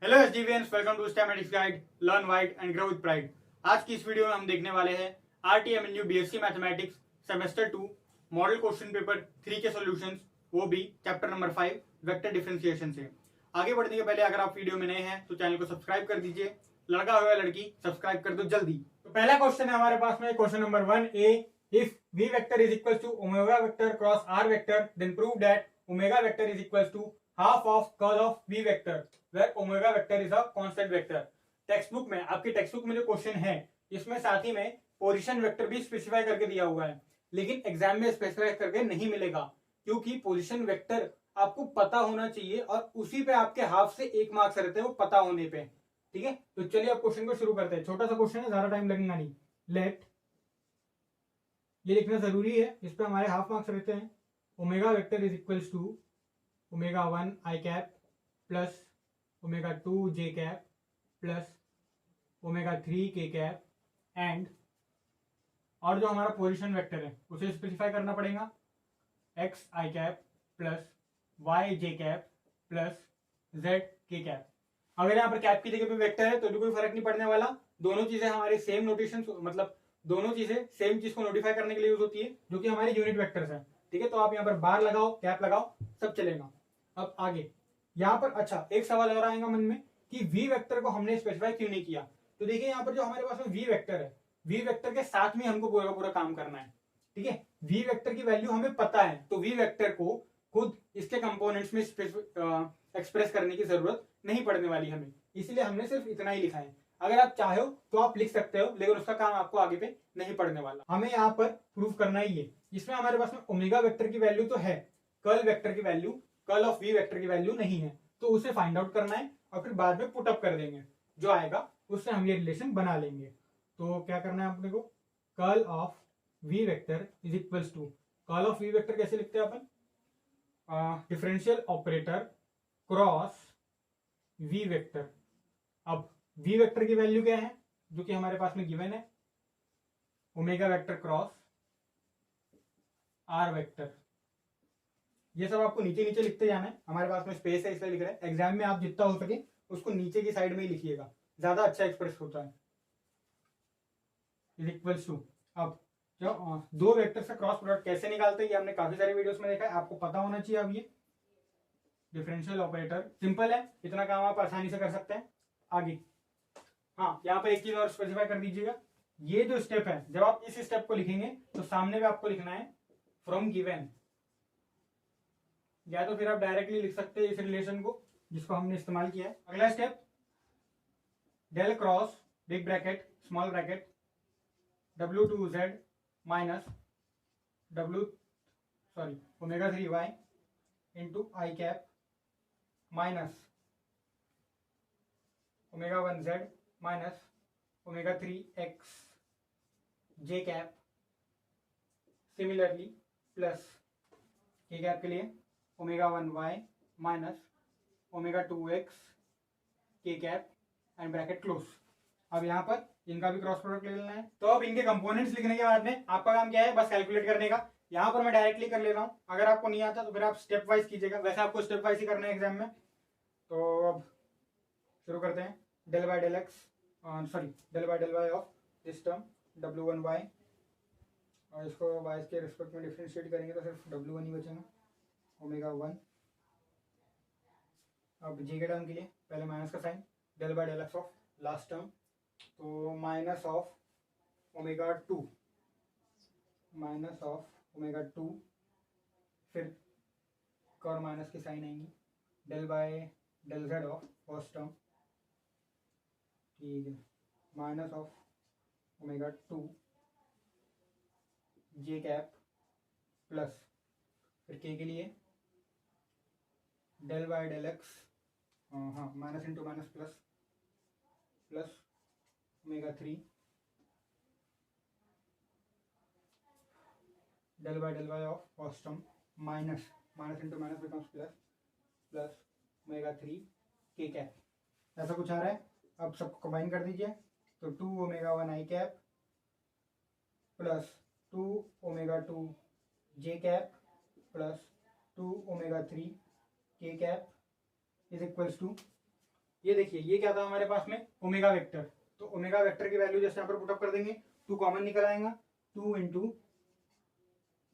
Hello एसडीवियंस, welcome to Stematics guide, learn wide and grow with pride. आज की इस वीडियो में हम देखने वाले हैं RTMNU BSc mathematics semester 2 model question paper 3 के सॉल्यूशंस, वो भी चैप्टर नंबर 5 वेक्टर डिफरेंशिएशन से। आगे बढ़ने के पहले अगर आप वीडियो में नए हैं तो चैनल को सब्सक्राइब कर दीजिए, लड़का हो या लड़की सब्सक्राइब कर दो जल्दी। तो पहला क्वेश्चन है हमारे पास में, question number 1A, if v vector is equal to omega vector cross r vector then prove that omega vector is equal to half of curl of v vector where omega vector is a constant vector। Text book में, आपकी text book में जो question है इसमें साथ ही में position vector भी specify करके दिया हुआ है, लेकिन एग्जाम में स्पेसिफाई करके नहीं मिलेगा क्योंकि पोजीशन वेक्टर आपको पता होना चाहिए और उसी पे आपके हाफ से 1 मार्क्स रहते हैं वो पता होने पे। ठीक है, तो चलिए अब क्वेश्चन को शुरू करते हैं। छोटा सा क्वेश्चन है, ज्यादा टाइम लगेगा नहीं। लेट, ये लिखना जरूरी है, इस पे हमारे हाफ मार्क्स रहते हैं। Omega vector is equals to omega 1 I cap plus omega 2 J cap plus omega 3 K cap and, और जो हमारा पोजीशन वेक्टर है उसे स्पेसिफाई करना पड़ेगा, एक्स आई कैप प्लस वाई जे cap plus Z k cap. अगर यहाँ पर कैप की जगह पे वेक्टर है तो भी कोई फर्क नहीं पड़ने वाला, दोनों चीजें हमारे सेम नोटेशन, मतलब दोनों चीजें सेम चीज को नोटिफाई करने के लिए यूज होती है जो कि हमारी यूनिट वेक्टर्स है। ठीक है, तो आप यहाँ पर बार लगाओ, कैप लगाओ, सब चलेगा। अब आगे यहाँ पर अच्छा एक सवाल और आएगा मन में कि वी वेक्टर को हमने स्पेसिफाई क्यों नहीं किया। तो देखिए यहाँ पर जो हमारे पास में वी वेक्टर है, वी वेक्टर के साथ में हमको पूरा पूरा काम करना है। ठीक है, वी वेक्टर की वैल्यू हमें पता है तो वी वेक्टर को खुद इसके कंपोनेंट्स में एक्सप्रेस करने की जरूरत नहीं पड़ने वाली हमें, इसलिए हमने सिर्फ इतना ही लिखा है। अगर आप चाहो तो आप लिख सकते हो, लेकिन उसका काम आपको आगे पे नहीं पड़ने वाला। हमें यहाँ पर प्रूव करना ही है। इसमें हमारे पास में ओमेगा वेक्टर की वैल्यू तो है, कर्ल वेक्टर की value, curl of V vector की वैल्यू नहीं है, तो उसे फाइंड आउट करना है और फिर बाद में पुट अप कर देंगे, जो आएगा उससे हम ये रिलेशन बना लेंगे। तो क्या करना है अपने को, curl of V vector is equals to, curl of V vector कैसे लिखते हैं अपन, differential operator cross V vector. अब वी वेक्टर की वैल्यू क्या है जो कि हमारे पास में गिवन है, omega vector cross R vector. ये सब आपको नीचे नीचे लिखते जाना है, हमारे पास में स्पेस है इसलिए लिख रहे हैं। एग्जाम में आप जितना हो सके उसको नीचे की साइड में ही लिखिएगा, ज्यादा अच्छा एक्सप्रेस होता है। इज इक्वल्स टू, अब जो दो वेक्टर से क्रॉस प्रोडक्ट कैसे निकालते हैं ये हमने काफी सारे वीडियोस में देखा है, आपको पता होना चाहिए। अब ये डिफरेंशियल ऑपरेटर सिंपल है, इतना काम आप आसानी से कर सकते हैं। आगे हाँ, यहाँ पर एक चीज और स्पेसिफाई कर दीजिएगा, ये जो स्टेप है जब आप इस स्टेप को लिखेंगे तो सामने में आपको लिखना है फ्रॉम गिवन, या तो फिर आप डायरेक्टली लिख सकते हैं इस रिलेशन को जिसको हमने इस्तेमाल किया है। अगला step, del cross big bracket small bracket W2Z minus omega 3Y into I cap minus omega 1Z minus omega 3X J cap, similarly plus K cap के लिए omega 1Y minus omega 2X K cap and bracket close. अब यहाँ पर इनका भी cross product ले लेना है। तो अब इनके कंपोनेंट्स लिखने के बाद में आपका काम क्या है, बस कैलकुलेट करने का। यहाँ पर मैं डायरेक्टली कर ले रहा हूँ, अगर आपको नहीं आता तो फिर आप स्टेप वाइज कीजिएगा, वैसे आपको स्टेप वाइज ही करना है एग्जाम में। तो अब शुरू करते हैं, del by del x, del by del Y of this term W1Y, और इसको y के रिस्पेक्ट में डिफ्रेंशिएट करेंगे तो सिर्फ W1 ही बचेगा, ओमेगा 1। अब जी के टर्म के लिए पहले माइनस का sign, del by del X of last term, तो माइनस ऑफ ओमेगा 2, फिर और माइनस की साइन आएंगी, del by del Z of first term, ठीक है, minus of omega 2 J cap plus फिर के लिए डेल बाय डेल एक्स, हाँ minus into minus plus omega 3 del by del Y of first term minus into minus becomes plus omega 3 K cap, ऐसा कुछ आ रहा है। अब सबको कंबाइन कर दीजिए, तो 2 omega 1 I cap plus 2 omega 2 J cap plus 2 omega 3 K cap is equals to ये देखिए ये क्या था हमारे पास में ओमेगा वेक्टर, तो ओमेगा वेक्टर की वैल्यू जैसे यहाँ पर पुटअप कर देंगे, 2 कॉमन निकल आएगा, 2 इंटू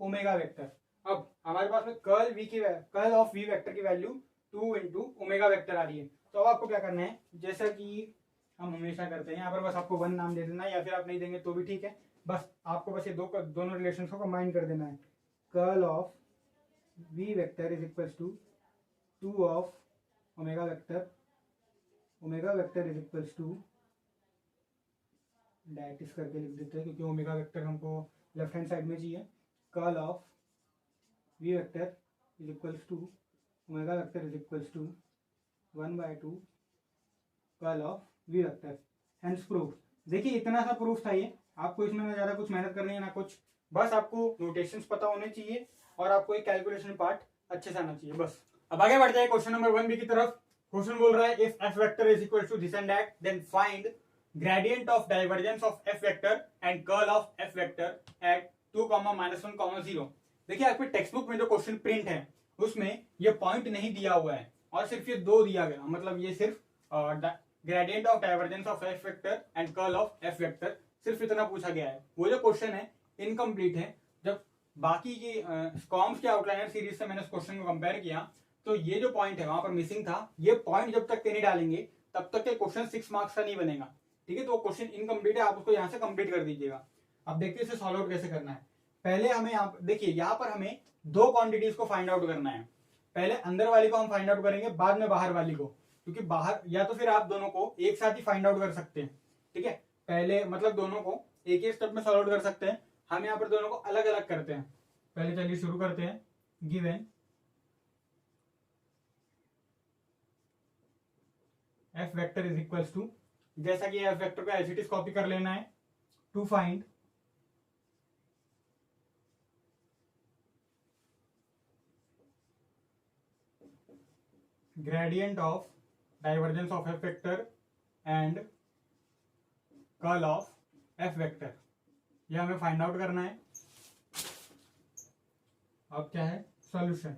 ओमेगा वेक्टर। अब हमारे पास में कर्ल ऑफ वी वेक्टर की वैल्यू 2 इंटू ओमेगा वेक्टर आ रही है। तो अब आपको क्या करना है, जैसा कि हम हमेशा करते हैं, यहाँ पर बस आपको 1 नाम दे देना है, या फिर आप नहीं देंगे तो भी ठीक है, बस आपको बस ये दोनों रिलेशन को कंबाइन कर देना है। Curl of V vector is equals to 2 of omega vector is equals to direct करके लिख देते हैं क्योंकि ओमेगा वेक्टर हमको लेफ्ट हैंड साइड में चाहिए। Curl of V vector is equals to omega vector is equals to 1/2 curl of V vector, hence proof. देखिए इतना सा प्रूफ था ये, आपको इसमें ना ज़्यादा कुछ मेहनत करनी है ना कुछ, बस आपको नोटेशंस पता होने चाहिए और आपको एक कैलकुलेशन पार्ट अच्छे से आना चाहिए बस। अब आगे बढ़ जाए क्वेश्चन नंबर 1 बी की तरफ। क्वेश्चन बोल रहा है if F vector is equal to this and that then find gradient of divergence of F vector and curl of F vector at 2, -1, 0। देखिए आपके टेक्स्ट बुक में जो क्वेश्चन प्रिंट है उसमें ये पॉइंट नहीं दिया हुआ है और सिर्फ ये 2 दिया गया, मतलब ये सिर्फ gradient of divergence of F vector and curl of F vector, सिर्फ इतना पूछा गया है। वो जो क्वेश्चन है इनकम्प्लीट है। जब बाकी की स्कॉम्स के आउटलाइनर सीरीज से मैंने इस क्वेश्चन को कंपेयर किया तो ये जो पॉइंट है वहां पर मिसिंग था। ये पॉइंट जब तक नहीं डालेंगे तब तक के क्वेश्चन 6 मार्क्स का नहीं बनेगा, ठीक है। तो क्वेश्चन इनकम्प्लीट है, आप उसको यहाँ से कंप्लीट कर दीजिएगा। अब देखते हैं इसे सॉल्व आउट कैसे करना है। पहले हमें देखिए यहाँ पर हमें 2 क्वांटिटीज को फाइंड आउट करना है। पहले अंदर वाली को हम फाइंड आउट करेंगे, बाद में बाहर वाली को, क्योंकि बाहर या तो फिर आप दोनों को एक साथ ही फाइंड आउट कर सकते हैं, ठीक है। पहले मतलब दोनों को एक ही स्टेप में सॉल्व आउट कर सकते हैं, हम यहाँ पर दोनों को अलग अलग करते हैं। पहले चलिए शुरू करते हैं। Given F vector is equals to, जैसा कि एफ वेक्टर को एज इट इज कॉपी कर लेना है, to find gradient of divergence of f vector and curl of f vector, ये हमें फाइंड आउट करना है। अब क्या है सॉल्यूशन,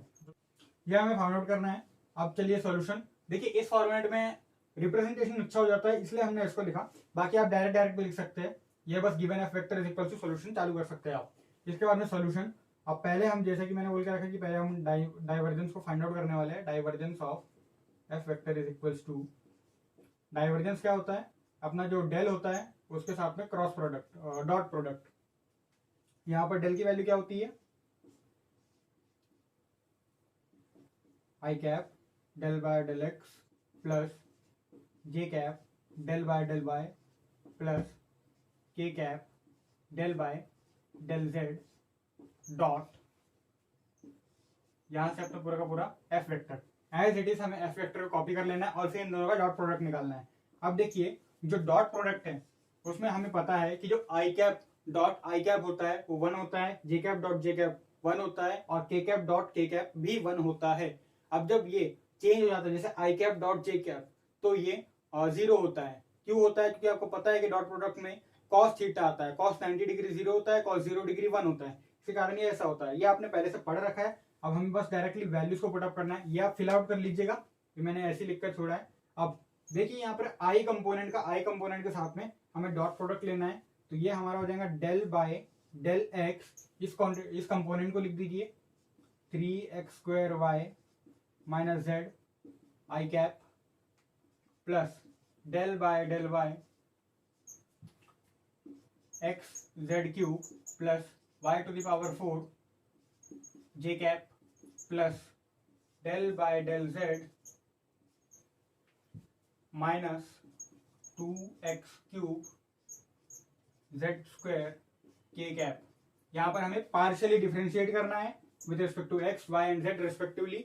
ये हमें फाइंड आउट करना है। अब चलिए सॉल्यूशन, देखिए इस फॉर्मेट में रिप्रेजेंटेशन अच्छा हो जाता है इसलिए हमने इसको लिखा, बाकी आप डायरेक्ट भी लिख सकते हैं। ये बस given F vector is equal to solution चालू कर सकते हैं आप। इसके बाद में सॉल्यूशन, अब पहले हम जैसे कि मैंने बोल के रखा कि पहले हम डाइवर्जेंस को फाइंड आउट करने वाले हैं। Divergence of F vector is equals to, divergence क्या होता है, अपना जो डेल होता है उसके साथ में क्रॉस प्रोडक्ट, डॉट प्रोडक्ट। यहाँ पर डेल की वैल्यू क्या होती है, I cap del by del X plus J cap del by del Y plus K cap del by del Z dot, यहां से अपना पूरा का पूरा F vector as it is हमें एफ वेक्टर को कॉपी कर लेना है और फिर इन दोनों का डॉट प्रोडक्ट निकालना है। अब देखिए जो डॉट प्रोडक्ट है उसमें हमें पता है कि जो आई कैप डॉट आई कैप होता है वो 1 होता है, जे कैप डॉट जे कैप 1 होता है और के कैप डॉट के कैप भी 1 होता है। अब जब ये चेंज हो जाता है जैसे आई कैप डॉट जे कैप तो ये 0 होता है। क्यों होता है, क्योंकि आपको पता है कि डॉट प्रोडक्ट में कॉस थीटा आता है, कॉस 90 डिग्री 0 होता है, कॉस 0 डिग्री 1 होता है, इसी कारण ये ऐसा होता है। ये आपने पहले से पढ़ रखा है। अब हमें बस डायरेक्टली वैल्यूज को पुटअप करना है, ये आप फिल आउट कर लीजिएगा, ये मैंने ऐसे लिखकर छोड़ा है। अब देखिए यहाँ पर आई कंपोनेंट के साथ में हमें डॉट प्रोडक्ट लेना है, तो ये हमारा हो जाएगा डेल बाय डेल एक्स, इस कंपोनेंट को लिख दीजिए 3x² y minus Z I cap plus del by del Y X Z cube plus y to the power 4 J cap plus del by del Z minus 2x³ z² के cap. यहाँ पर हमें partially differentiate करना है with respect to x, y and z respectively.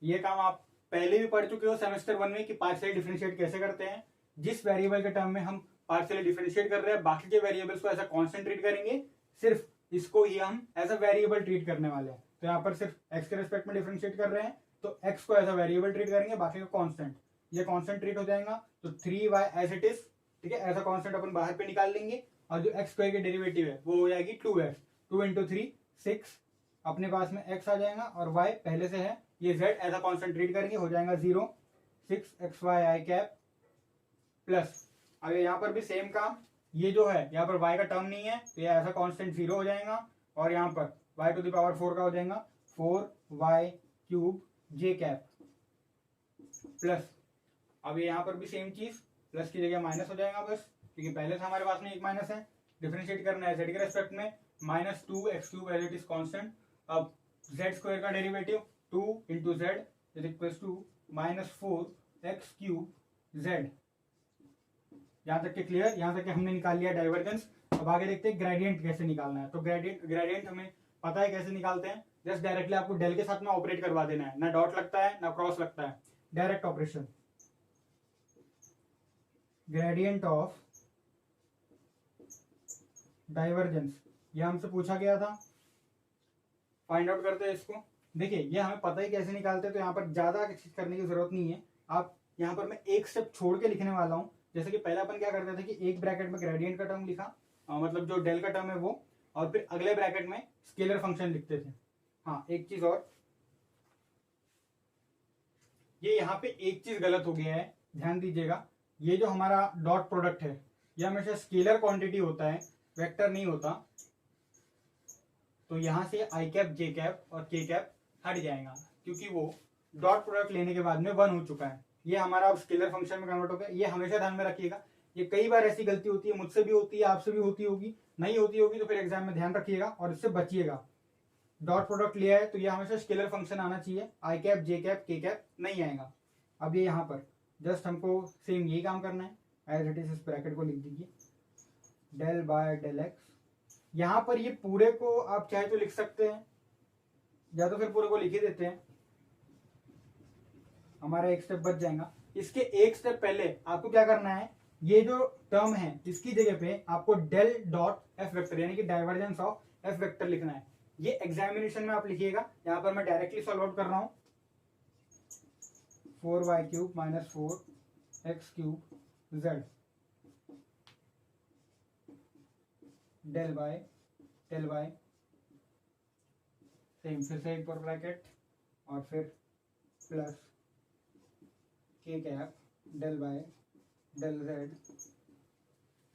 ये काम आप पहले भी पढ़ चुके हो सेमेस्टर 1 में कि पार्शियली डिफरेंशिएट कैसे करते हैं। जिस वेरिएबल के टर्म में हम पार्शियली डिफरेंशिएट कर रहे हैं बाकी के वेरिएबल्स को ऐसा कांस्टेंट ट्रीट करेंगे, सिर्फ इसको ही हम एज अ वेरिएबल ट्रीट करने वाले हैं। तो यहाँ पर सिर्फ x के रेस्पेक्ट में डिफरेंशिएट कर रहे हैं तो x को एज अ वेरिएबल ट्रीट करेंगे, बाकी का कांस्टेंट, ये कांस्टेंट ट्रीट हो जाएगा। तो 3y एज इट इज, ठीक है, ऐसा कांस्टेंट अपन बाहर पे निकाल लेंगे और जो x स्क्वायर की डेरिवेटिव है वो हो जाएगी 2x, 2 इंटू 3 6, अपने पास में x आ जाएगा और y पहले से है, ये z as a constant treat करेंगे, हो जाएगा 0, 6xy प्लस, अब यहाँ पर भी सेम काम, ये जो है यहाँ पर y का टर्म नहीं है तो ये ऐसा कांस्टेंट 0 हो जाएगा और यहाँ पर y टू द पावर 4 का हो जाएगा 4y³ j कैप प्लस, अब ये यहाँ पर भी सेम चीज, प्लस की जगह माइनस हो जाएगा बस, क्योंकि पहले से हमारे पास में एक माइनस है, डिफरेंशिएट करना है z के रेस्पेक्ट में, -2x³ as it is constant. अब z² का derivative 2 into Z is equal to -4x³ z। यहाँ तक के क्लियर, यहाँ तक के हमने निकाल लिया डाइवर्जेंस। अब आगे देखते हैं ग्रेडियंट कैसे निकालना है। तो ग्रेडियंट हमें पता है कैसे निकालते हैं, जस्ट डायरेक्टली आपको डेल के साथ में ऑपरेट करवा देना है, ना डॉट लगता है ना क्रॉस लगता है, direct operation. Gradient of divergence, ये हमसे पूछा गया था, फाइंड आउट करते हैं इसको। देखिए ये हमें पता ही कैसे निकालते हैं, तो यहाँ पर ज्यादा चीज करने की जरूरत नहीं है। आप यहाँ पर मैं एक स्टेप छोड़ के लिखने वाला हूँ। जैसे कि पहले अपन क्या करते थे कि एक ब्रैकेट में ग्रेडियंट का टर्म लिखा, मतलब जो डेल का टर्म है वो, और फिर अगले ब्रैकेट में स्केलर फंक्शन लिखते थे। हाँ एक चीज और, ये यहाँ पे एक चीज गलत हो गया है, ध्यान दीजिएगा। ये जो हमारा डॉट प्रोडक्ट है ये हमेशा स्केलर क्वांटिटी होता है, वेक्टर नहीं होता। तो यहां से i कैप, j कैप और k कैप हट जाएगा, क्योंकि वो डॉट प्रोडक्ट लेने के बाद में 1 हो चुका है। ये हमारा अब स्केलर फंक्शन में कन्वर्ट हो गया। ये हमेशा ध्यान में रखिएगा, ये कई बार ऐसी गलती होती है, मुझसे भी होती है, आपसे भी होती होगी, नहीं होती होगी तो फिर एग्जाम में ध्यान रखिएगा और इससे बचिएगा। डॉट प्रोडक्ट लिया है तो ये हमेशा स्केलर फंक्शन आना चाहिए, i cap, j cap, k cap नहीं आएगा। अब ये यहाँ पर जस्ट हमको सेम यही काम करना है, एज इट इज इस ब्रैकेट को लिख दीजिए, डेल बाय डेल एक्स। यहाँ पर ये पूरे को आप चाहे तो लिख सकते हैं, या तो फिर पूरे को लिख ही देते हैं, हमारा एक स्टेप बच जाएगा। इसके एक स्टेप पहले आपको क्या करना है, ये जो टर्म है इसकी जगह पे आपको डेल डॉट एफ वेक्टर यानी कि डाइवर्जेंस ऑफ एफ वेक्टर लिखना है। ये एग्जामिनेशन में आप लिखिएगा, यहाँ पर मैं डायरेक्टली सॉल्व आउट कर रहा हूं। 4y³ - 4x³ z del by same, फिर से एक और ब्रैकेट और फिर plus k cap del by del z।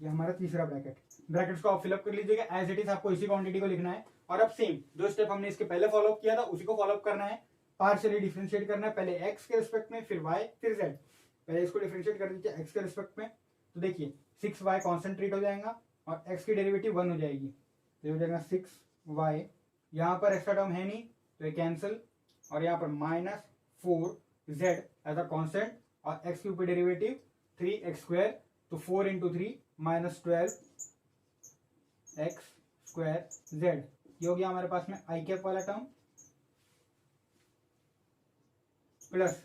ये हमारा तीसरा ब्रैकेट्स को आप फिलअप कर लीजिएगा, एज इट इज आपको इसी क्वांटिटी को लिखना है। और अब सेम जो स्टेप हमने इसके पहले फॉलो अप किया था उसी को फॉलो अप करना है। पार्शियली डिफरेंशिएट करना है, पहले x के रिस्पेक्ट में, फिर y, फिर z। पहले इसको डिफरेंशिएट कर दीजिए x के रिस्पेक्ट में, तो देखिए 6y कॉन्सेंट्रेट हो जाएगा और x की डेरिवेटिव 1 हो जाएगी, तो हो जाएगा 6y। यहाँ पर एक्स्ट्रा टर्म है नहीं तो ये कैंसिल, और यहाँ पर -4z एज अ कॉन्स्टेंट और x के ऊपर डेरिवेटिव 3x², तो 4 × 3 -12x² z। ये हो गया हमारे पास में i कैप वाला टर्म प्लस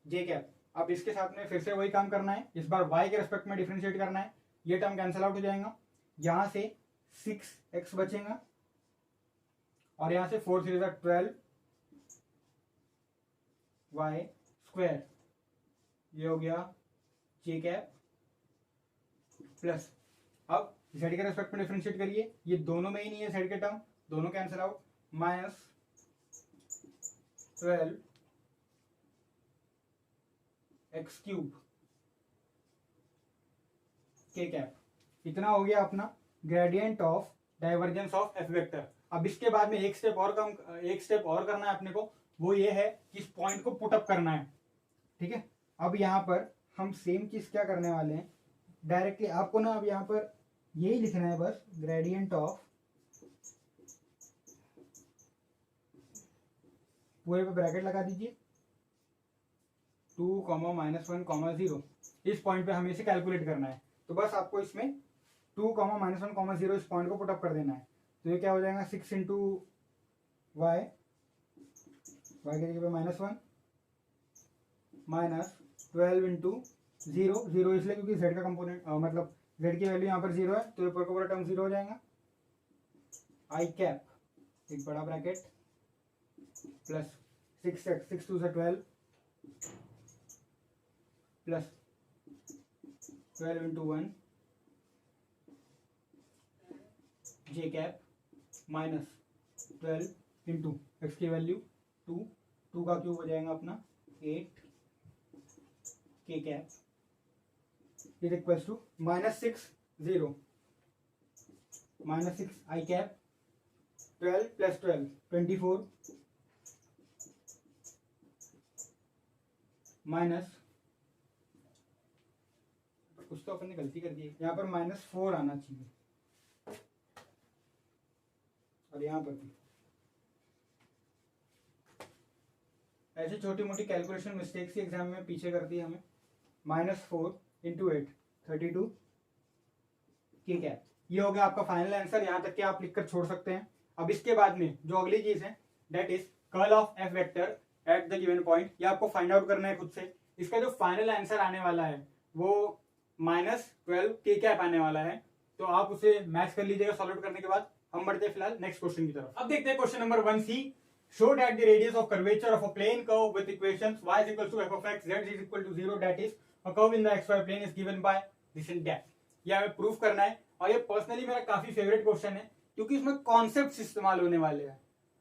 j कैप। अब इसके साथ में फिर से वही काम करना है, इस बार y के रेस्पेक्ट में डिफरेंशिएट करना है। ये टर्म कैंसिल आउट हो जाएगा, यहां से 6x बचेगा और यहां से 4 × 3 = 12y²। ये हो गया j कैप प्लस, अब z के रेस्पेक्ट में डिफरेंशिएट करिए, ये दोनों में ही नहीं है z के टर्म, दोनों cancel out, -12x³ k cap. इतना हो गया अपना gradient of divergence of F vector. अब इसके बाद में एक स्टेप और करना है अपने को, वो ये है कि इस पॉइंट को पुट अप करना है, ठीक है। अब यहाँ पर हम सेम चीज क्या करने वाले हैं, डायरेक्टली आपको ना अब यहाँ पर यही लिखना है बस, ग्रेडियंट ऑफ, पूरे पे ब्रैकेट लगा दीजिए, 2, -1, 0। इस पॉइंट पे हमें इसे कैलकुलेट करना है, तो बस आपको इसमें 2, -1, 0 इस पॉइंट को पुटअप कर देना है। तो ये क्या हो जाएगा, 6 × y की जगह पे -1 -12 × 0 इसलिए क्योंकि z का कंपोनेंट मतलब z की वैल्यू यहाँ पर 0 है, तो ये पूरा टर्म 0 हो जाएगा। i कैप एक बड़ा bracket plus 6x, 6 × 2 = 12 plus 12 × 1 j cap -12 × x की वैल्यू 2 का क्यूब हो जाएगा अपना 8 k cap is equals to -6 0 -6 I cap 12 plus 12 24 minus, कुछ तो अपन ने गलती कर दी है, यहाँ पर -4 आना चाहिए और यहाँ पर भी ऐसे छोटी मोटी कैलकुलेशन मिस्टेक्स ही एग्जाम में पीछे कर दी हमें। -4 × 8 32 k कैप, ये हो गया आपका फाइनल आंसर। यहाँ तक कि आप लिखकर छोड़ सकते हैं। अब इसके बाद में जो अगली चीज है that is curl of f vector at the given point, ये आपको फाइंड आउट करना है खुद से। इसका जो फाइनल आंसर आने वाला है वो -12 k कैप आने वाला है, तो आप उसे मैच कर लीजिएगा सॉल्व आउट करने के बाद। हम बढ़ते हैं फिलहाल नेक्स्ट क्वेश्चन की तरफ। अब देखते हैं question number 1c। show that the radius of curvature of a plane curve with equations y is equal to f of x, z is equal to 0, that is a curve in the xy plane is given by this and that। ये हमें proof करना है और ये personally मेरा काफी favourite question है क्योंकि इसमें कॉन्सेप्ट्स इस्तेमाल होने वाले हैं।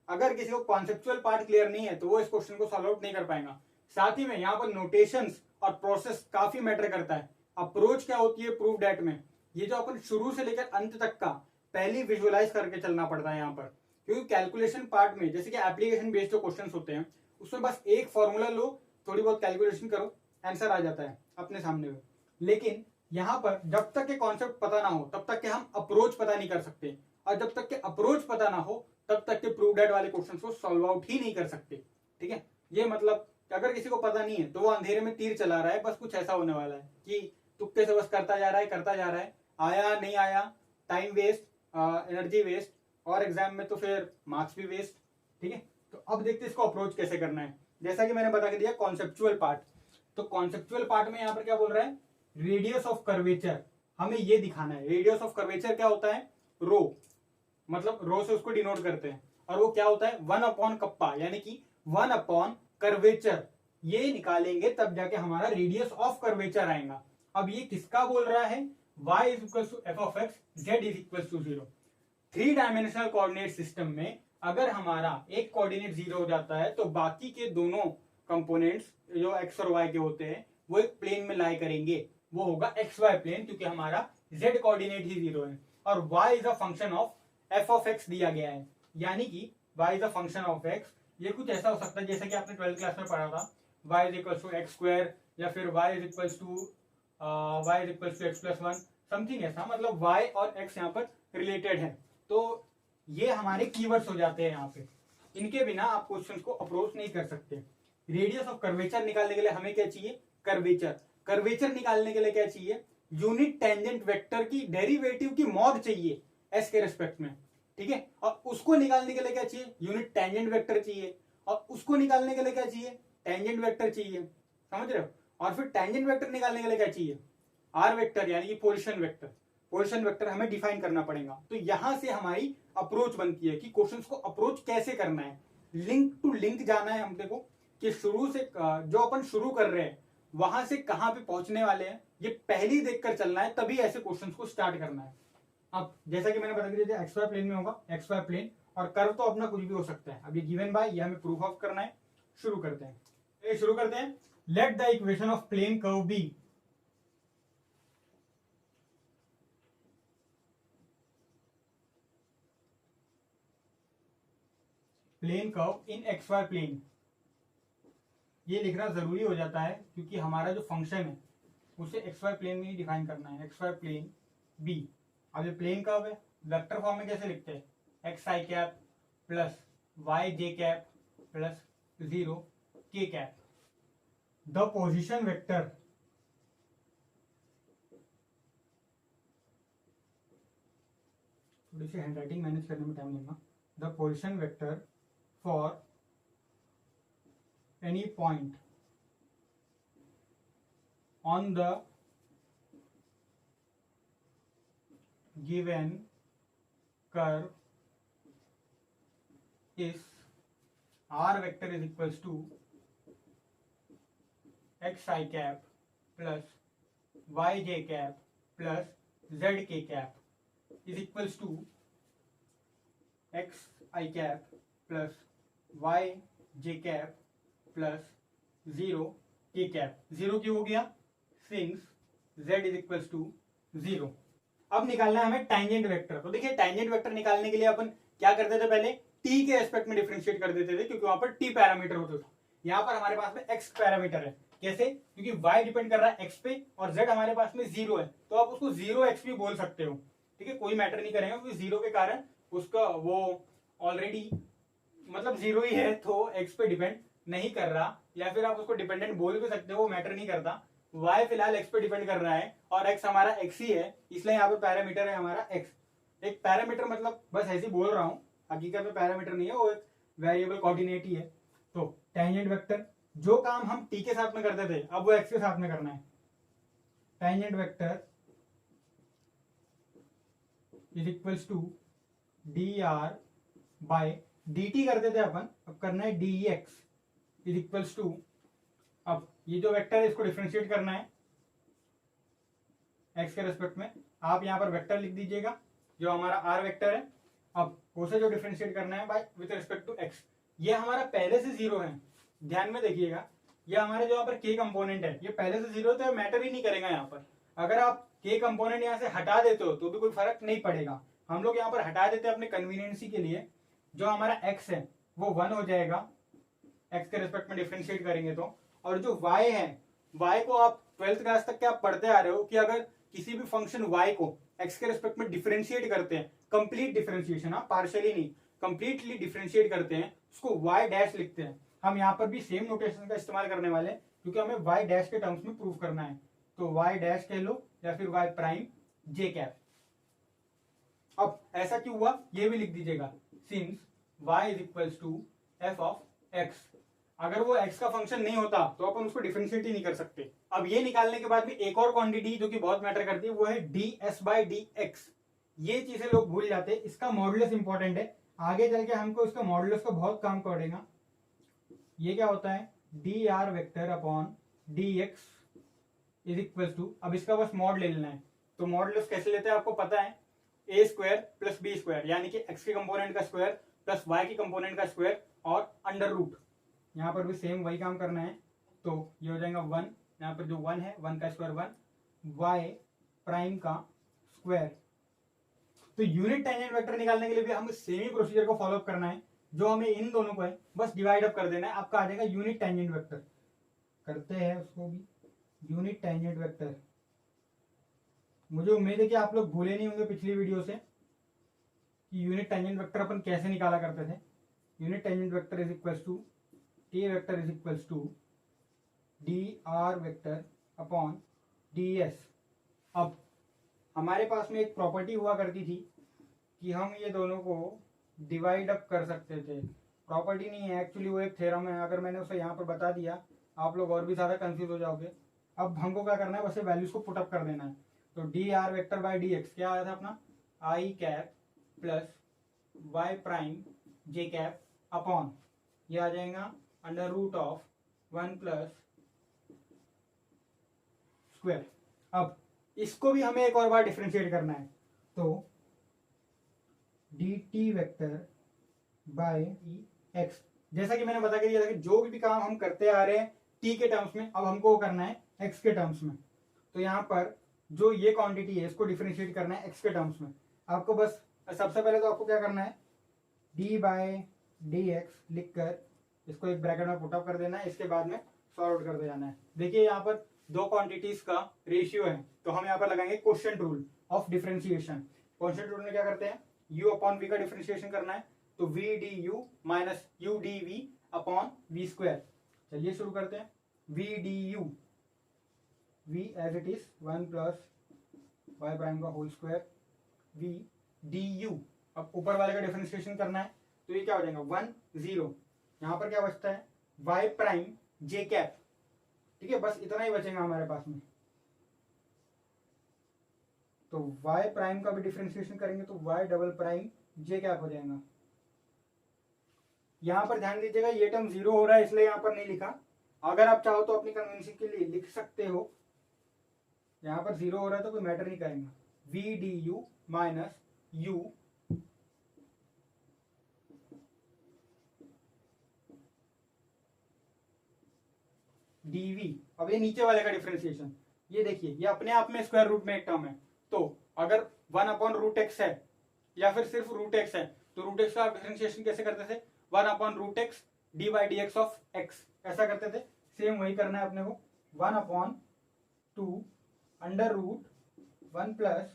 अगर किसी को कॉन्सेप्चुअल पार्ट क्लियर नहीं है तो वो इस क्वेश्चन को सॉल्व आउट नहीं कर पाएगा। साथ ही में यहाँ पर नोटेशंस और प्रोसेस काफी मैटर करता है। अप्रोच क्या होती है प्रूफ डेट में, ये जो अपन शुरू से लेकर अंत तक का पहले विजुअलाइज करके चलना पड़ता है यहाँ पर, क्योंकि कैलकुलेशन पार्ट में जैसे कि एप्लीकेशन बेस्ड जो क्वेश्चंस होते हैं उसमें बस एक फॉर्मूला लो, थोड़ी बहुत कैलकुलेशन करो, आंसर आ जाता है अपने सामने में। लेकिन यहाँ पर जब तक के कॉन्सेप्ट पता ना हो तब तक के हम अप्रोच पता नहीं कर सकते, और जब तक के अप्रोच पता ना हो तब तक के प्रूफ डेट वाले क्वेश्चंस को सॉल्व आउट ही नहीं कर सकते। ठीक है, ये मतलब अगर किसी को पता नहीं है तो वो अंधेरे में तीर चला रहा है, बस कुछ ऐसा होने वाला है कि तुक्के से बस करता जा रहा है, आया नहीं आया, टाइम वेस्ट, एनर्जी वेस्ट, और एग्जाम में तो फिर मार्क्स भी वेस्ट। ठीक है, तो अब देखते हैं इसको अप्रोच कैसे करना है। जैसा कि मैंने बता के दिया कॉन्सेप्चुअल पार्ट, तो कॉन्सेप्चुअल पार्ट में यहाँ पर क्या बोल रहा है, रेडियस ऑफ कर्वेचर हमें ये दिखाना है। रेडियस ऑफ कर्वेचर क्या होता है, रो, मतलब रो से उसको डिनोट करते हैं, और वो क्या होता है 1 कप्पा, यानी कि 1 कर्वेचर, ये निकालेंगे तब जाके हमारा रेडियस ऑफ कर्वेचर आएगा। अब ये किसका बोल रहा है, y is equal to F of X, z is equal to 0। 3 dimensional coordinate system में अगर हमारा एक कोऑर्डिनेट 0 हो जाता है तो बाकी के दोनों कंपोनेंट्स जो x और y के होते हैं वो एक प्लेन में लाई करेंगे, वो होगा xy प्लेन, क्योंकि हमारा z कोऑर्डिनेट ही 0 है और y is a function of f of x दिया गया है, यानी कि y is a function of x। ये कुछ ऐसा हो सकता है जैसे कि आपने 12th क्लास में पढ़ा था, y is equal to x square, या फिर y is equal to x plus 1, something ऐसा, मतलब y और x यहाँ पर रिलेटेड है। तो ये हमारे कीवर्ड्स हो जाते हैं यहाँ पे, इनके बिना आप क्वेश्चंस को अप्रोच नहीं कर सकते। रेडियस ऑफ कर्वेचर निकालने के लिए हमें क्या चाहिए, कर्वेचर। कर्वेचर निकालने के लिए क्या चाहिए, यूनिट टेंजेंट वेक्टर की डेरिवेटिव की मॉड चाहिए एस के रेस्पेक्ट में। ठीक है, और उसको निकालने के लिए क्या चाहिए, यूनिट टेंजेंट वेक्टर चाहिए, और उसको निकालने के लिए क्या चाहिए, टेंजेंट वेक्टर चाहिए, समझ रहे हो। और फिर टेंजेंट वेक्टर निकालने के लिए क्या चाहिए, आर वेक्टर, यानी कि पोजीशन वेक्टर। पोजीशन वेक्टर हमें डिफाइन करना पड़ेगा। तो यहां से हमारी अप्रोच बनती है कि क्वेश्चंस को अप्रोच कैसे करना है, लिंक टू लिंक जाना है हमको को, कि शुरू से जो अपन शुरू कर रहे हैं वहां से कहां पे पहुंचने वाले हैं ये पहले देखकर चलना है, तभी ऐसे क्वेश्चंस को स्टार्ट करना है। अब जैसा कि मैंने बता दिया एक्स वाई प्लेन में होगा एक्स वाई प्लेन, और कर्व तो अपना कुछ भी हो सकता है। अब ये गिवन बाय, ये हमें प्रूफ ऑफ करना है। शुरू करते हैं। Let the equation of plane curve be, plane curve in X Y plane. ये लिखना जरूरी हो जाता है क्योंकि हमारा जो फंक्शन है उसे एक्स वाई प्लेन में ही डिफाइन करना है, एक्स वाई प्लेन बी। अब ये प्लेन कर्व है, वेक्टर फॉर्म में कैसे लिखते हैं, एक्स आई कैप प्लस वाई जे कैप प्लस 0 के कैप। द पोजीशन वेक्टर थोड़ी सी हैंडराइटिंग मैनेज करने में टाइम लेगा। The position vector for any point on the given curve is r vector is equals to x I cap plus y j cap plus z k cap is equals to x I cap plus y j cap plus 0 के cap. 0 क्यों हो गया, since z is equals to 0। अब निकालना है हमें tangent vector. तो देखिए टैंजेंट वेक्टर निकालने के लिए अपन क्या करते थे, पहले t के एस्पेक्ट में डिफरेंशिएट कर देते थे क्योंकि वहां पर t पैरामीटर होता था। यहाँ पर हमारे पास में x पैरामीटर है। कैसे? क्योंकि y डिपेंड कर रहा है x पे और z हमारे पास में 0 है, तो आप उसको 0x भी बोल सकते हो। ठीक है, कोई मैटर नहीं करेगा क्योंकि 0 के कारण उसका वो ऑलरेडी मतलब 0 ही है, तो x पे डिपेंड नहीं कर रहा, या फिर आप उसको डिपेंडेंट बोल भी सकते हो, वो मैटर नहीं करता। y फिलहाल x पे डिपेंड कर रहा है और x हमारा x ही है, इसलिए यहाँ पे पैरामीटर है हमारा x। एक पैरामीटर मतलब बस ऐसे ही बोल रहा हूँ, हकीकत में पैरामीटर नहीं है, वो एक वेरिएबल कोऑर्डिनेट ही है। तो टैंजेंट वेक्टर, जो काम हम t के साथ में करते थे अब वो x के साथ में करना है। Tangent vector is equals to dr by dt करते थे अपन, अब करना है dx इज इक्वल्स टू, अब ये जो वेक्टर है इसको डिफरेंशिएट करना है x के रेस्पेक्ट में। आप यहाँ पर वेक्टर लिख दीजिएगा जो हमारा r वेक्टर है। अब उसे जो डिफरेंशिएट करना है by with respect to x, ये हमारा पहले से 0 है। ध्यान में देखिएगा, ये हमारे जो यहाँ पर k कंपोनेंट है ये पहले से 0 है, तो मैटर ही नहीं करेगा यहाँ पर। अगर आप k कंपोनेंट यहाँ से हटा देते हो तो भी कोई फर्क नहीं पड़ेगा। हम लोग यहाँ पर हटा देते हैं अपने कन्वीनियंसी के लिए। जो हमारा x है वो 1 हो जाएगा x के रिस्पेक्ट में डिफरेंशिएट करेंगे तो, और जो y है, y को आप 12th क्लास तक के आप पढ़ते आ रहे हो कि अगर किसी भी फंक्शन y को x के रिस्पेक्ट में डिफरेंशिएट करते हैं, कंप्लीट डिफरेंशिएशन, हाँ पार्शियली नहीं, कंप्लीटली डिफरेंशिएट करते हैं, उसको y डैश लिखते हैं। हम यहाँ पर भी सेम नोटेशन का इस्तेमाल करने वाले हैं क्योंकि हमें y डैश के टर्म्स में प्रूव करना है। तो y डैश कह लो या फिर y प्राइम j कैप। अब ऐसा क्यों हुआ ये भी लिख दीजिएगा, since y is equals to f of x। अगर वो x का फंक्शन नहीं होता तो अपन उसको डिफरेंशिएट ही नहीं कर सकते। अब ये निकालने के बाद भी एक और क्वांटिटी जो कि बहुत मैटर करती है वो है ds बाई dx। ये चीजें लोग भूल जाते हैं, इसका मॉडुलस इंपॉर्टेंट है, आगे चल के हमको इसका मॉडुलस का बहुत काम पड़ेगा। ये क्या होता है, dr vector upon dx is equal to, अब इसका बस मॉड ले लेना है। तो मॉडुलस कैसे लेते हैं आपको पता है, ए स्क्वायर प्लस बी स्क्वायर, यानी कि x के कंपोनेंट का स्क्वायर प्लस y के कंपोनेंट का स्क्वायर और अंडर रूट। यहाँ पर भी सेम वही काम करना है, तो ये हो जाएगा 1, यहाँ पर जो 1 है 1 का स्क्वायर 1, y प्राइम का स्क्वायर। तो यूनिट टैंजेंट वेक्टर निकालने के लिए भी हमें सेम ही प्रोसीजर को फॉलो अप करना है, जो हमें इन दोनों को है बस डिवाइड अप कर देना है, आपका आ जाएगा यूनिट टैंजेंट वेक्टर। करते हैं उसको भी, यूनिट टैंजेंट वेक्टर। मुझे उम्मीद है कि आप लोग भूले नहीं होंगे पिछली वीडियो से कि यूनिट टैंजेंट वेक्टर अपन कैसे निकाला करते थे। Unit tangent vector is equals to T vector is equals to D R vector upon D S. अब हमारे पास में एक प्रॉपर्टी हुआ करती थी कि हम ये दोनों को डिवाइड अप कर सकते थे। प्रॉपर्टी नहीं है एक्चुअली, वो एक थ्योरम है। अगर मैंने उसे यहाँ पर बता दिया आप लोग और भी ज़्यादा कंफ्यूज हो जाओगे। अब हमको क्या करना है, बस वैल्यूज को पुट अप कर देना है। तो D R vector by D X क्या आया था अपना, I cap plus Y prime J cap upon, ये आ जाएगा under root of 1 plus square. अब इसको भी हमें एक और बार डिफरेंशिएट करना है, तो D T vector by x, जैसा कि मैंने बता के दिया था कि जो भी काम हम करते आ रहे हैं टी के टर्म्स में, अब हमको वो करना है एक्स के टर्म्स में। तो यहाँ पर जो ये क्वांटिटी है इसको डिफरेंशिएट करना है एक्स के टर्म्स में। आपको बस सबसे पहले तो आपको क्या करना है, डी बाय डी एक्स लिख कर इसको एक ब्रैकेट में पुटअप कर देना है, इसके बाद में सॉल्व आउट करते जाना है। देखिए यहाँ पर दो क्वांटिटीज का रेशियो है, तो हम यहाँ पर लगाएंगे quotient rule of differentiation. Quotient rule में क्या करते हैं, u अपॉन v का डिफरेंशिएशन करना है, तो v du minus u dv upon v square. चलिए शुरू करते हैं, v du, v as it is 1 plus y prime का होल स्क्वायर, v du, अब ऊपर वाले का डिफरेंशिएशन करना है, तो ये क्या हो जाएगा 1 0, यहाँ पर क्या बचता है y प्राइम j कैप। ठीक है, बस इतना ही बचेगा हमारे पास में। तो y प्राइम का भी डिफरेंशिएशन करेंगे तो y double prime j cap हो जाएगा। यहां पर ध्यान दीजिएगा ये टर्म 0 हो रहा है इसलिए यहां पर नहीं लिखा, अगर आप चाहो तो अपनी कन्वेंशन के लिए लिख सकते हो। यहां पर 0 हो रहा है तो कोई मैटर नहीं करेगा, v du minus u dv। अब ये नीचे वाले का डिफरेंशिएशन, ये देखिए ये अपने आप में स्क्वायर रूट में एक टर्म है, तो अगर 1/√x है या फिर सिर्फ √x है तो √x का डिफरेंशिएशन कैसे करते थे, 1/√x dy/dx ऑफ x ऐसा करते थे। सेम वही करना है अपने को, 1/2 √1 प्लस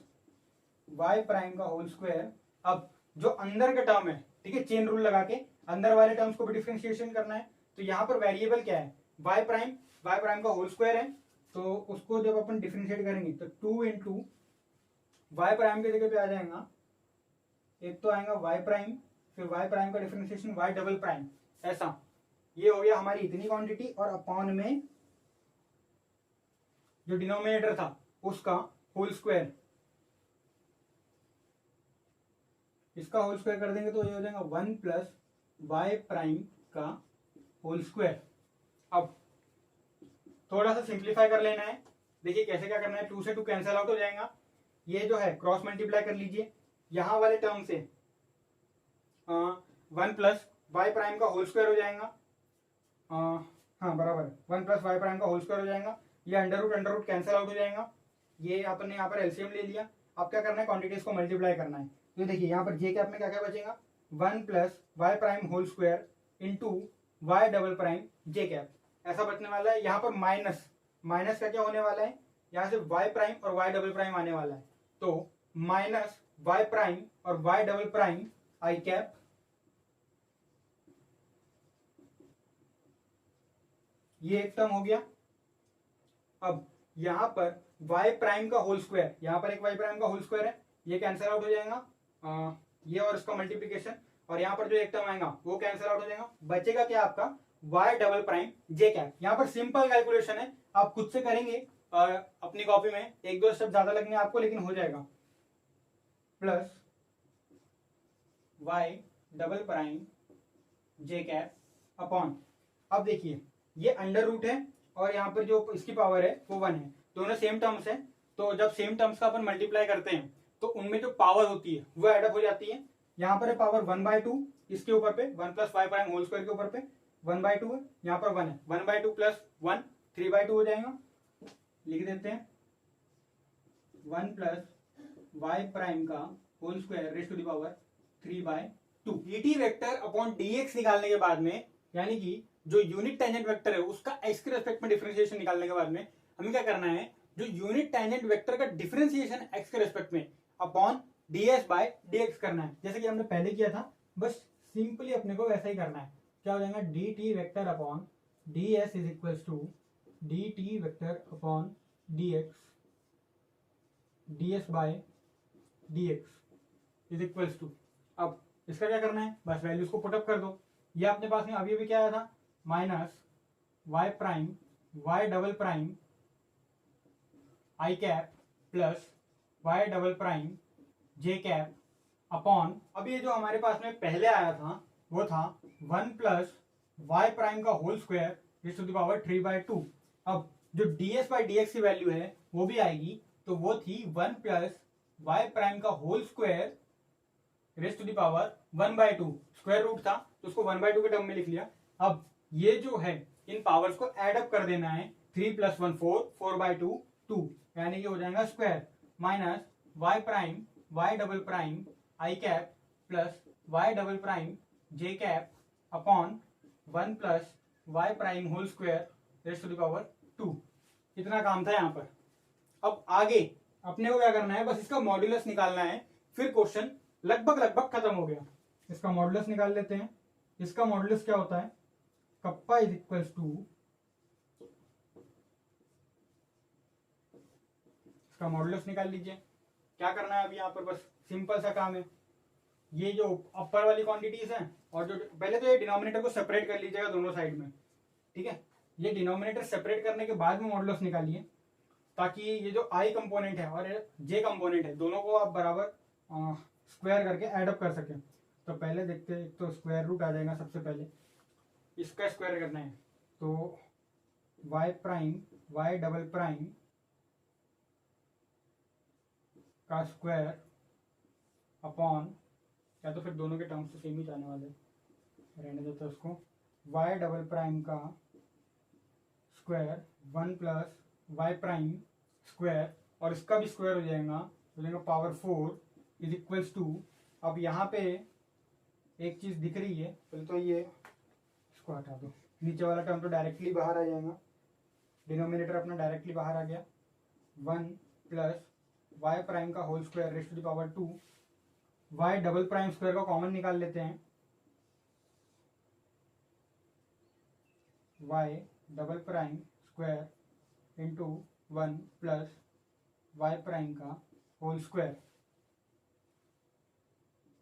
y प्राइम का होल स्क्वायर। अब जो अंदर का टर्म है, ठीक है, चेन रूल लगा के अंदर वाले टर्म्स को भी डिफरेंशिएशन करना है। तो यहाँ पर वेरिएबल क्या है, y प्राइम का होल स्क्वायर है, तो उसको जब अपन डिफरेंशिएट करेंगे तो 2 इंटू वाई प्राइम की जगह पे आ जाएगा, एक तो आएगा y प्राइम, फिर y प्राइम का डिफरेंशिएशन y डबल प्राइम, ऐसा। ये हो गया हमारी इतनी क्वांटिटी, और अपॉन में जो डिनोमिनेटर था उसका होल स्क्वायर, इसका होल स्क्वायर कर देंगे तो ये हो जाएगा 1 प्लस वाई प्राइम का होल स्क्वायर। अब थोड़ा सा सिंप्लीफाई कर लेना है, देखिए कैसे क्या करना है। 2 से 2 कैंसिल आउट हो जाएगा, ये जो है क्रॉस मल्टीप्लाई कर लीजिए, यहां वाले टर्म से 1 प्लस वाई प्राइम का होल स्क्वायर हो जाएगा, हाँ बराबर, 1 प्लस वाई प्राइम का होल स्क्वायर हो जाएगा। ये अंडर रूट कैंसिल आउट हो जाएगा, ये आपने यहाँ पर एलसीएम ले लिया। अब क्या करना है, क्वांटिटीज को मल्टीप्लाई करना है। तो देखिए यहाँ पर जे कैप में क्या क्या बचेगा, 1 plus Y prime whole square into Y double prime J cap, ऐसा बचने वाला है। यहाँ पर माइनस माइनस का क्या होने वाला है, यहाँ से वाई प्राइम और वाई डबल प्राइम आने वाला है, तो माइनस वाई प्राइम और Y double prime I cap, ये एक टर्म हो गया। अब यहां पर y प्राइम का होल स्क्वायर, यहां पर एक y प्राइम का होल स्क्वायर है, ये कैंसिल आउट हो जाएगा, ये और इसका मल्टीप्लीकेशन, और यहाँ पर जो एक टर्म आएगा वो कैंसिल आउट हो जाएगा। बचेगा क्या आपका y double prime J cap. यहाँ पर सिंपल कैलकुलेशन है, आप खुद से करेंगे अपनी कॉपी में, एक दो स्टेप ज्यादा लगने आपको, लेकिन हो जाएगा। Plus y double prime J cap upon, अब देखिए ये अंडर रूट है और यहाँ पर जो इसकी पावर है वो 1 है, दोनों सेम टर्म्स है, तो जब सेम टर्म्स का अपन मल्टीप्लाई करते हैं तो उनमें जो पावर होती है वो एडअप हो जाती है। यहाँ पर है पावर 1/2, इसके ऊपर पे 1 plus Y prime whole square के ऊपर पे 1/2 है, यहाँ पर 1 है, 1/2 प्लस 1 3/2 हो जाएगा। लिख देते हैं 1 प्लस वाई प्राइम का whole square raise to the power 3/2। dt vector upon dx निकालने के बाद में, यानी कि जो यूनिट टेंजेंट वेक्टर है उसका x के रेस्पेक्ट में डिफरेंशिएशन निकालने के बाद में हमें क्या करना है, जो यूनिट टेंजेंट वेक्टर का डिफरेंशिएशन x के रेस्पेक्ट में अपॉन ds/dx करना है, जैसे कि हमने पहले किया था, बस सिंपली अपने को वैसा ही करना है। क्या हो जाएगा, dt vector upon ds is equals to dt vector upon dx ds/dx is equals to, अब इसका क्या करना है, बस वैल्यूज को पुटअप कर दो। ये अपने पास में अभी क्या आया था, minus Y prime Y double prime I cap plus Y double prime J cap upon, अब ये जो हमारे पास में पहले आया था वो था 1 प्लस वाई प्राइम का whole square raise to the power 3/2। अब जो ds/dx की वैल्यू है वो भी आएगी, तो वो थी 1 प्लस वाई प्राइम का whole square raise to the power 1/2, square root था तो उसको 1/2 के टर्म में लिख लिया। अब ये जो है इन पावर्स को एड अप कर देना है, 3 + 1 4, 4/2 2, यानी कि हो जाएगा square, minus Y prime Y double prime I cap plus Y double prime J cap upon 1 plus Y prime whole square raise to the power 2। इतना काम था यहाँ पर। अब आगे अपने को क्या करना है, बस इसका मॉड्यूलस निकालना है, फिर क्वेश्चन लगभग खत्म हो गया। इसका मॉड्यूलस निकाल लेते हैं। इसका मॉड्यूलस क्या होता है, कप्पा इज इक्वल्स टू, इसका मॉड्यूलस निकाल लीजिए। क्या करना है अभी यहाँ पर, बस सिंपल सा काम है। ये जो अपर वाली क्वांटिटीज हैं, और जो पहले तो ये डिनोमिनेटर को सेपरेट कर लीजिएगा दोनों साइड में, ठीक है। ये डिनोमिनेटर सेपरेट करने के बाद में मॉड्यूलस निकालिए, ताकि ये जो आई कंपोनेंट है और जे कंपोनेंट है दोनों को आप बराबर स्क्वायर करके एडअप कर सकें। तो पहले देखते हैं, तो स्क्वायर रूट आ जाएगा, सबसे पहले इसका स्क्वायर करना है, तो Y prime Y double prime का स्क्वायर अपॉन, या तो फिर दोनों के टर्म्स तो सेम ही जाने वाले, रहने देते हैं उसको, वाई डबल प्राइम का square 1 plus Y prime square और इसका भी स्क्वायर हो जाएगा पावर 4 इज इक्वल्स टू, अब यहाँ पे एक चीज दिख रही है, पहले तो ये इसको हटा दो, नीचे वाला टर्म तो डायरेक्टली बाहर आ जाएगा, डिनोमिनेटर अपना डायरेक्टली बाहर आ गया, 1 प्लस वाई प्राइम का whole square raise to the power 2, Y double prime square का कॉमन निकाल लेते हैं, Y double prime square into 1 plus Y prime का whole square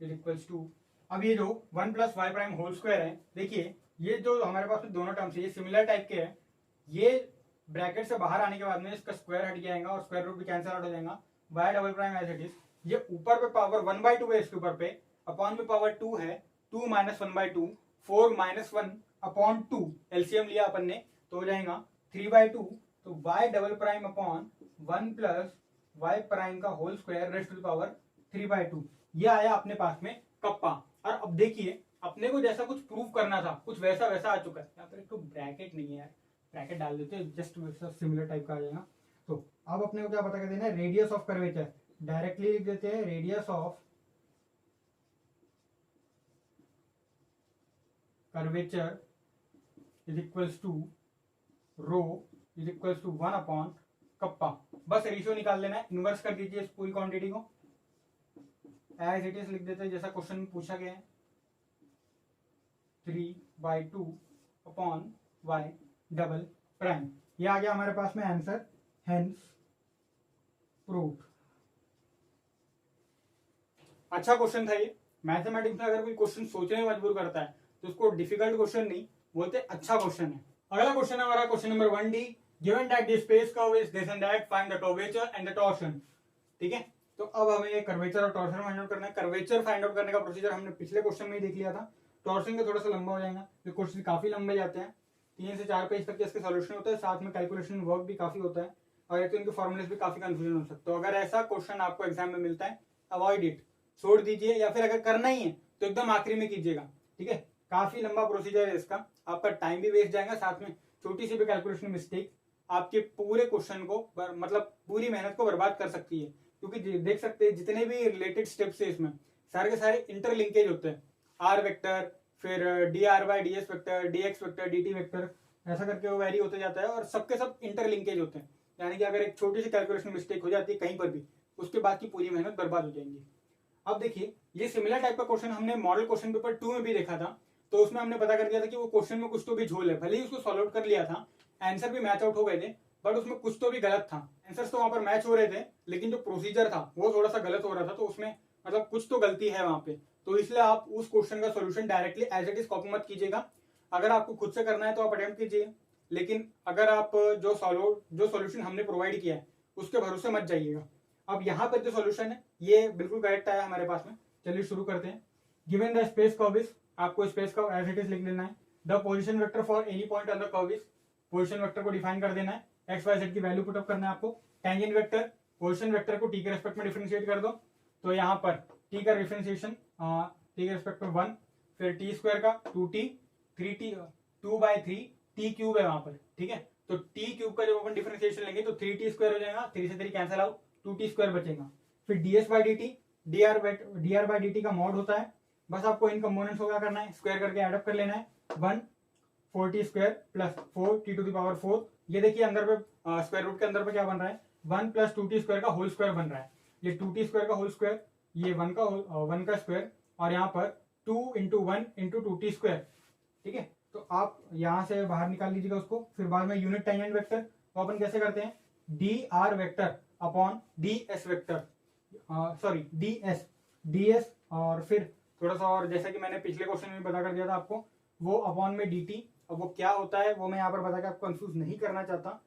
is equals to, अब ये जो 1 plus Y prime whole square है, देखिए ये जो हमारे पास में दोनों टर्म्स है ये सिमिलर टाइप के हैं, ये ब्रैकेट से बाहर आने के बाद में इसका स्क्वायर हट जाएगा और स्क्वायर रूट भी कैंसिल आउट हो जाएगा, Y double prime as it is, ये ऊपर पे पावर 1/2 है, इसके ऊपर पे अपॉन में पावर 2 है, 2 माइनस 1/2, 4 माइनस 1 अपॉन 2, एलसीएम लिया अपन ने तो हो जाएगा 3/2, तो Y double prime upon 1 plus Y prime का whole square raise to the power 3/2, ये आया अपने पास में कप्पा। और अब देखिए अपने को जैसा कुछ प्रूव करना था कुछ वैसा वैसा आ चुका है, यहाँ पर एक तो ब्रैकेट नहीं है यार, ब्रैकेट डाल देते हैं जस्ट वैसा सिमिलर टाइप का आ जाएगा। तो अब अपने को क्या पता कर देना है, रेडियस ऑफ कर्वेचर, डायरेक्टली लिख देते हैं radius of curvature is equals to rho is equals to 1 upon kappa, बस रेशियो निकाल लेना है, इन्वर्स कर दीजिए इस पूरी क्वांटिटी को, एज इट इज लिख देते हैं जैसा क्वेश्चन में पूछा गया है, 3/2 अपॉन वाई डबल प्राइम, ये आ गया हमारे पास में आंसर, हेंस प्रूव्ड। अच्छा क्वेश्चन था ये, मैथमेटिक्स में अगर कोई क्वेश्चन सोचने में मजबूर करता है तो उसको डिफिकल्ट क्वेश्चन नहीं बोलते, अच्छा क्वेश्चन है। अगला क्वेश्चन है हमारा question number 1D, given that the space curve is this and that, find the curvature and the torsion. ठीक है, तो अब हमें कर्वेचर और टॉर्शन फाइंड आउट करना है। कर्वेचर फाइंड आउट करने का प्रोसीजर हमने पिछले क्वेश्चन में ही देख लिया था, टॉर्शन का थोड़ा सा लंबा हो जाएगा, ये क्वेश्चन काफी लंबे जाते हैं, 3 से 4 पेज तक के इसके सॉल्यूशन होता है, साथ में कैलकुलेशन वर्क भी काफी होता है और एक तो इनके फॉर्मुलेस भी काफी कंफ्यूजन हो सकता है। तो अगर ऐसा क्वेश्चन आपको एग्जाम में मिलता है अवॉइड इट, छोड़ दीजिए, या फिर अगर करना ही है तो एकदम आखिरी में कीजिएगा। ठीक है, काफी लंबा प्रोसीजर है इसका, आपका टाइम भी वेस्ट जाएगा, साथ में छोटी सी भी कैलकुलेशन मिस्टेक आपके पूरे क्वेश्चन को मतलब पूरी मेहनत को बर्बाद कर सकती है, क्योंकि देख सकते हैं जितने भी रिलेटेड स्टेप्स है इसमें सारे के सारे इंटरलिंकेज होते हैं, आर वेक्टर, फिर D R by D S vector, D x vector, D T vector, ऐसा करके वो वेरी होते जाता है और सबके सब इंटरलिंकेज होते हैं, यानी कि अगर एक छोटी सी कैलकुलेशन मिस्टेक हो जाती है कहीं पर भी, उसके बाद की पूरी मेहनत बर्बाद हो जाएंगी। अब देखिए ये सिमिलर टाइप का क्वेश्चन हमने मॉडल क्वेश्चन पेपर 2 में भी देखा था, तो उसमें हमने पता कर दिया था कि वो क्वेश्चन में कुछ तो भी झोल है, भले ही उसको सॉल्व आउट कर लिया था, आंसर भी मैच आउट हो गए थे, बट उसमें कुछ तो भी गलत था, आंसर्स तो वहां पर मैच हो रहे थे लेकिन जो प्रोसीजर था वो थोड़ा सा गलत हो रहा था, तो उसमें मतलब कुछ तो गलती है वहां पे, तो इसलिए आप उस क्वेश्चन का solution directly as it is copy मत कीजिएगा। अगर आपको खुद से करना है तो आप अटेम्प्ट कीजिए, लेकिन अगर आप जो सोल्यूशन हमने प्रोवाइड किया है उसके भरोसे मत जाइएगा। अब यहाँ पर जो सोल्यूशन है ये बिल्कुल करेक्ट आया हमारे पास में, चलिए शुरू करते हैं। Given the space curve is, आपको space curve as it is लिख लेना है, the position vector for any point on the curve is, position vector को डिफाइन कर देना है, एक्स वाई जेड की वैल्यू पुटअप करना है आपको, टेंजेंट वेक्टर, पोजीशन वेक्टर को टी के रेस्पेक्ट में डिफरेंशिएट कर दो, तो यहाँ पर टी का डिफरेंशिएशन टी के रेस्पेक्ट में 1, फिर टी स्क्वायर का 2t, 3t 2/3 टी क्यूब है वहां पर। ठीक है, तो टी क्यूब का जब अपन डिफरेंशिएशन लेंगे तो 3t स्क्वायर हो जाएगा, 3 से 3 कैंसिल आउट, 2t स्क्वायर बचेगा, फिर ds by D T, dr by D T का मॉड होता है, बस आपको इन कंपोनेंट्स को क्या करना है, स्क्वायर करके एडअप कर लेना है, 1 4t square plus 4t to the power 4, ये देखिए अंदर पे स्क्वायर रूट के अंदर पे क्या बन रहा है, 1 प्लस 2t स्क्वायर का होल स्क्वायर बन रहा है, ये 2t स्क्वायर का होल स्क्वायर, ये 1 का स्क्वायर, और यहाँ पर 2 इंटू 1 इंटू 2t स्क्वायर। ठीक है, तो आप यहाँ से बाहर निकाल लीजिएगा उसको, फिर बाद में यूनिट टेंजेंट वेक्टर, तो अपन कैसे करते हैं, D R vector upon D S vector, sorry D S, और फिर थोड़ा सा और जैसा कि मैंने पिछले क्वेश्चन में बता कर दिया था आपको, वो अपॉन में डी टी। अब वो क्या होता है वो मैं यहाँ पर बता के आपको कंफ्यूज नहीं करना चाहता,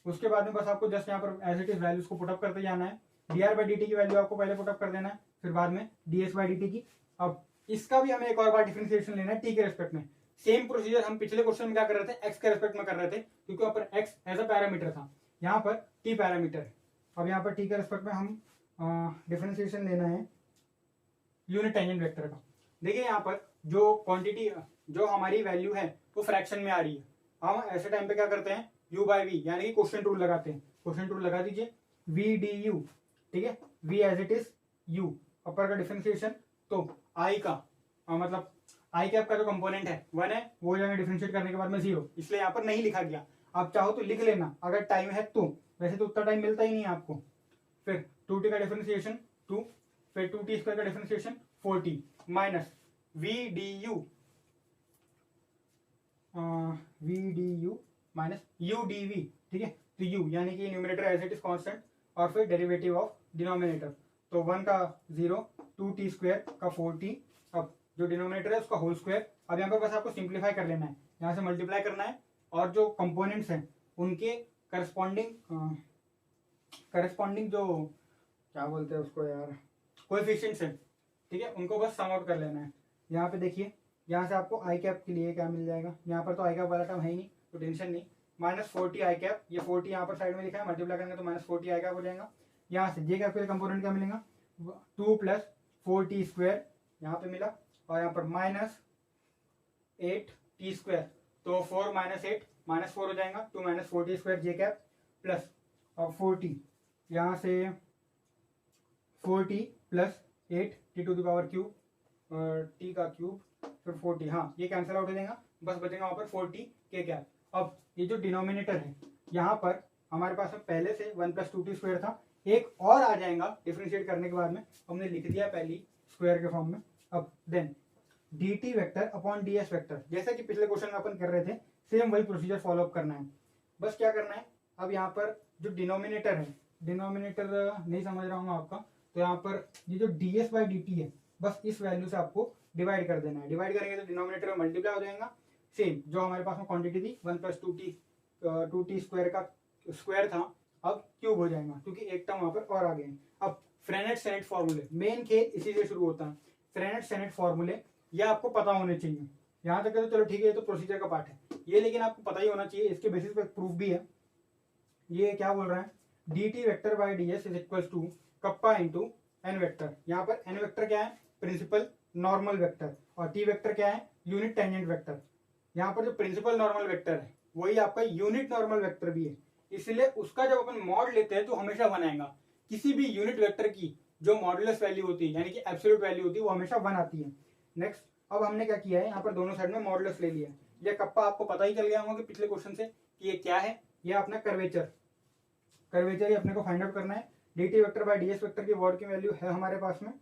उसके बाद में बस आपको जस्ट यहाँ पर एज इट इज वैल्यूज को पुटअप करते जाना है, D R by D T की वैल्यू आपको पहले पुटअप कर देना है, फिर बाद में D S by D T की। अब इसका भी हमें एक और बार डिफरेंशिएशन लेना है टी के रेस्पेक्ट में, सेम प्रोसीजर हम पिछले क्वेश्चन में क्या कर रहे थे, एक्स के रेस्पेक्ट में कर रहे थे, क्योंकि वहां पर एक्स एज अ पैरामीटर था, यहाँ पर टी पैरामीटर है। अब यहाँ पर टी के रेस्पेक्ट में हम डिफरेंशिएशन लेना है यूनिट टेंजेंट वेक्टर का। देखिए यहाँ पर जो क्वांटिटी जो हमारी वैल्यू है वो फ्रैक्शन में आ रही है, हम ऐसे टाइम पे क्या करते हैं u बाई वी यानी कि क्वोशिएंट रूल लगाते हैं, क्वेश्चन टू लगा दीजिए वी डी यू, ठीक है, V as it is U, upper का डिफरेंशिएशन, तो आई का मतलब आई कैप का जो कंपोनेंट है 1 है, वो हो जाएगा डिफरेंशिएट करने के बाद में 0, इसलिए यहाँ पर नहीं लिखा गया। आप चाहो तो लिख लेना अगर टाइम है तो, वैसे तो उतना टाइम मिलता ही नहीं है आपको। फिर 2t का डिफरेंशिएशन 2, फिर 2t स्क्वायर का differentiation 4t minus V D U minus U D V, ठीक है, तो u यानी कि numerator as it is constant और फिर डेरिवेटिव ऑफ डिनोमिनेटर, तो 1 का 0, 2t स्क्वायर का 4t, अब जो डिनोमिनेटर है उसका होल स्क्वायर। अब यहाँ पर बस आपको सिंप्लीफाई कर लेना है, यहाँ से मल्टीप्लाई करना है और जो कंपोनेंट्स हैं उनके करस्पॉन्डिंग जो क्या बोलते हैं उसको यार, कोएफिशिएंट्स हैं, ठीक है, उनको बस सम आउट कर लेना है। यहाँ पे देखिए, यहाँ से आपको आई कैप के लिए क्या मिल जाएगा, यहाँ पर तो आई कैप वाला टर्म है ही नहीं तो टेंशन नहीं, माइनस 40 आई कैप, ये 40 यहाँ पर साइड में लिखा है, मल्टीप्लाई करेंगे तो माइनस 40 आई कैप हो जाएगा। यहाँ से जे कैप के लिए कंपोनेंट क्या मिलेगा, 2 प्लस 4t स्क्वायर यहाँ पे मिला, और यहाँ पर माइनस 8t स्क्वायर, तो 4 माइनस 8 माइनस 4 हो जाएगा, 2 minus 4t square J cap plus और 4t, यहाँ से 4t plus 8t to the power cube, t का क्यूब, फिर 40, हाँ ये कैंसिल आउट हो जाएगा, बस बचेगा वहाँ पर 4t के कैप। अब ये जो डिनोमिनेटर है यहाँ पर हमारे पास में पहले से 1 प्लस 2t स्क्वायर था, एक और आ जाएगा डिफरेंशिएट करने के बाद में, हमने लिख दिया पहली स्क्वायर के फॉर्म में। अब then dt vector upon ds vector, जैसा कि पिछले क्वेश्चन में अपन कर रहे थे सेम वही प्रोसीजर फॉलो अप करना है। बस क्या करना है, अब यहाँ पर जो डिनोमिनेटर है, डिनोमिनेटर नहीं समझ रहा हूँ आपका, तो यहाँ पर ये जो ds बाई dt है बस इस वैल्यू से आपको डिवाइड कर देना है। डिवाइड करेंगे तो डिनोमिनेटर में मल्टीप्लाई हो जाएगा, सेम जो हमारे पास में क्वांटिटी थी 1 प्लस 2t स्क्वायर का स्क्वायर था, अब क्यूब हो जाएगा क्योंकि एक टर्म वहां पर और आ गए। अब फ्रेनेट सेनेट फॉर्मूले, मेन खेल इसी से शुरू होता है, फ्रेनेट सेनेट फॉर्मूले ये आपको पता होने चाहिए। यहाँ तक तो चलो ठीक है, ये तो प्रोसीजर का पार्ट है ये, लेकिन आपको पता ही होना चाहिए, इसके बेसिस पे प्रूफ भी है। ये क्या बोल रहा है, dt vector by ds is equal to kappa into N vector. यहाँ पर एन वेक्टर क्या है, प्रिंसिपल नॉर्मल वेक्टर, और टी वेक्टर क्या है, यूनिट टेंजेंट वेक्टर। यहाँ पर जो प्रिंसिपल नॉर्मल वेक्टर है वही आपका यूनिट नॉर्मल वेक्टर भी है, इसलिए उसका जब अपन मॉड लेते हैं तो हमेशा 1 आएगा। किसी भी यूनिट वेक्टर की जो मॉडुलस वैल्यू होती है यानी कि एब्सोल्यूट वैल्यू होती है वो हमेशा 1 आती है। नेक्स्ट, अब हमने क्या किया है, यहाँ पर दोनों साइड में मॉडुलस ले लिया है। ये कप्पा आपको पता ही चल गया होगा कि पिछले क्वेश्चन से कि ये क्या है, ये अपना कर्वेचर ही अपने को फाइंड आउट करना है। dt vector by ds vector की वर्ड की वैल्यू है हमारे पास में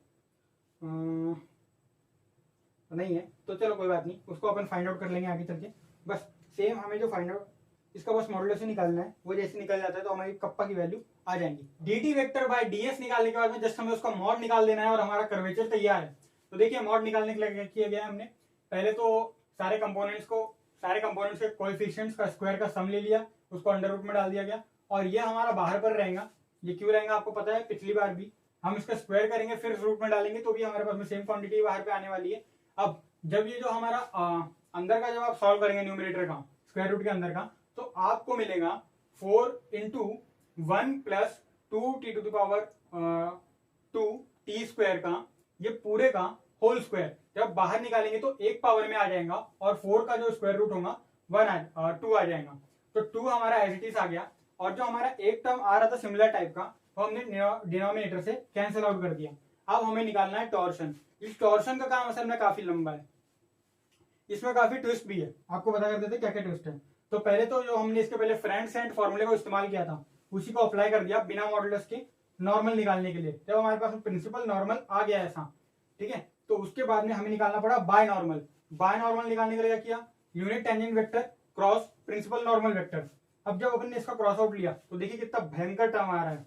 नहीं है तो चलो कोई बात नहीं, उसको अपन फाइंड आउट कर लेंगे आगे चल के। बस सेम हमें जो फाइंड आउट इसका बस मॉडुलस ही निकालना है, वो जैसे निकल जाता है तो हमारी कप्पा की वैल्यू आ जाएंगी। dt वेक्टर बाय ds निकालने के बाद में जस्ट हमें उसका मॉड निकाल देना है और हमारा कर्वेचर तैयार है। तो देखिए मॉड निकालने के लिए क्या किया गया हमने, पहले तो सारे कंपोनेंट्स के कोएफिशिएंट्स का स्क्वायर का सम ले लिया, उसको अंडर रूट में डाल दिया गया, और ये हमारा बाहर पर रहेगा। ये क्यों रहेगा आपको पता है, पिछली बार भी हम इसका स्क्वायर करेंगे फिर रूट में डालेंगे तो भी हमारे पास में सेम क्वांटिटी बाहर पे आने वाली है। अब जब ये जो हमारा अंदर का जब आप सॉल्व करेंगे न्यूमरेटर का स्क्वायर रूट के अंदर का, तो आपको मिलेगा 4 into 1 plus 2t to the power 2t square का ये पूरे का होल स्क्वायर। जब बाहर निकालेंगे तो एक पावर में आ जाएगा और 4 का जो स्क्वायर रूट होगा 2 आ जाएगा, तो 2 हमारा एज इट इज आ गया। और जो हमारा एक टर्म आ रहा था सिमिलर टाइप का वो हमने डिनोमिनेटर से कैंसिल आउट कर दिया। अब हमें निकालना है टॉर्शन। इस टॉर्शन का काम असल में काफी लंबा है, इसमें काफी ट्विस्ट भी है, आपको बता कर देते क्या क्या ट्विस्ट है। तो पहले तो जो हमने इसके पहले फ्रेंड सेंट फॉर्मूले को इस्तेमाल किया था उसी को अप्लाई कर दिया बिना मॉडुलस के नॉर्मल निकालने के लिए। जब हमारे पास प्रिंसिपल नॉर्मल आ गया ऐसा, ठीक है, तो उसके बाद में हमें निकालना पड़ा बाय नॉर्मल। बाय नॉर्मल निकालने के लिए क्या किया, unit tangent vector cross principal normal vector. अब जब अपन ने इसका क्रॉस आउट लिया तो देखिए कितना भयंकर टर्म आ रहा है।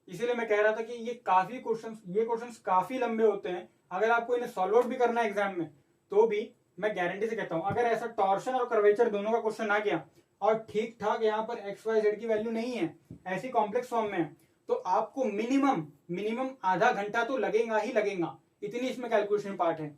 इसीलिए मैं कह रहा था कि ये क्वेश्चंस काफी लंबे होते हैं। अगर आपको इन्हें सॉल्व आउट भी करना है एग्जाम में तो भी मैं गारंटी से कहता हूं, अगर ऐसा टॉर्शन और कर्वेचर दोनों का क्वेश्चन आ गया और ठीक ठाक यहाँ पर एक्स वाई जेड की वैल्यू नहीं है, ऐसी कॉम्प्लेक्स फॉर्म में है, तो आपको मिनिमम आधा घंटा तो लगेगा ही लगेगा। इतनी इसमें कैलकुलेशन पार्ट है,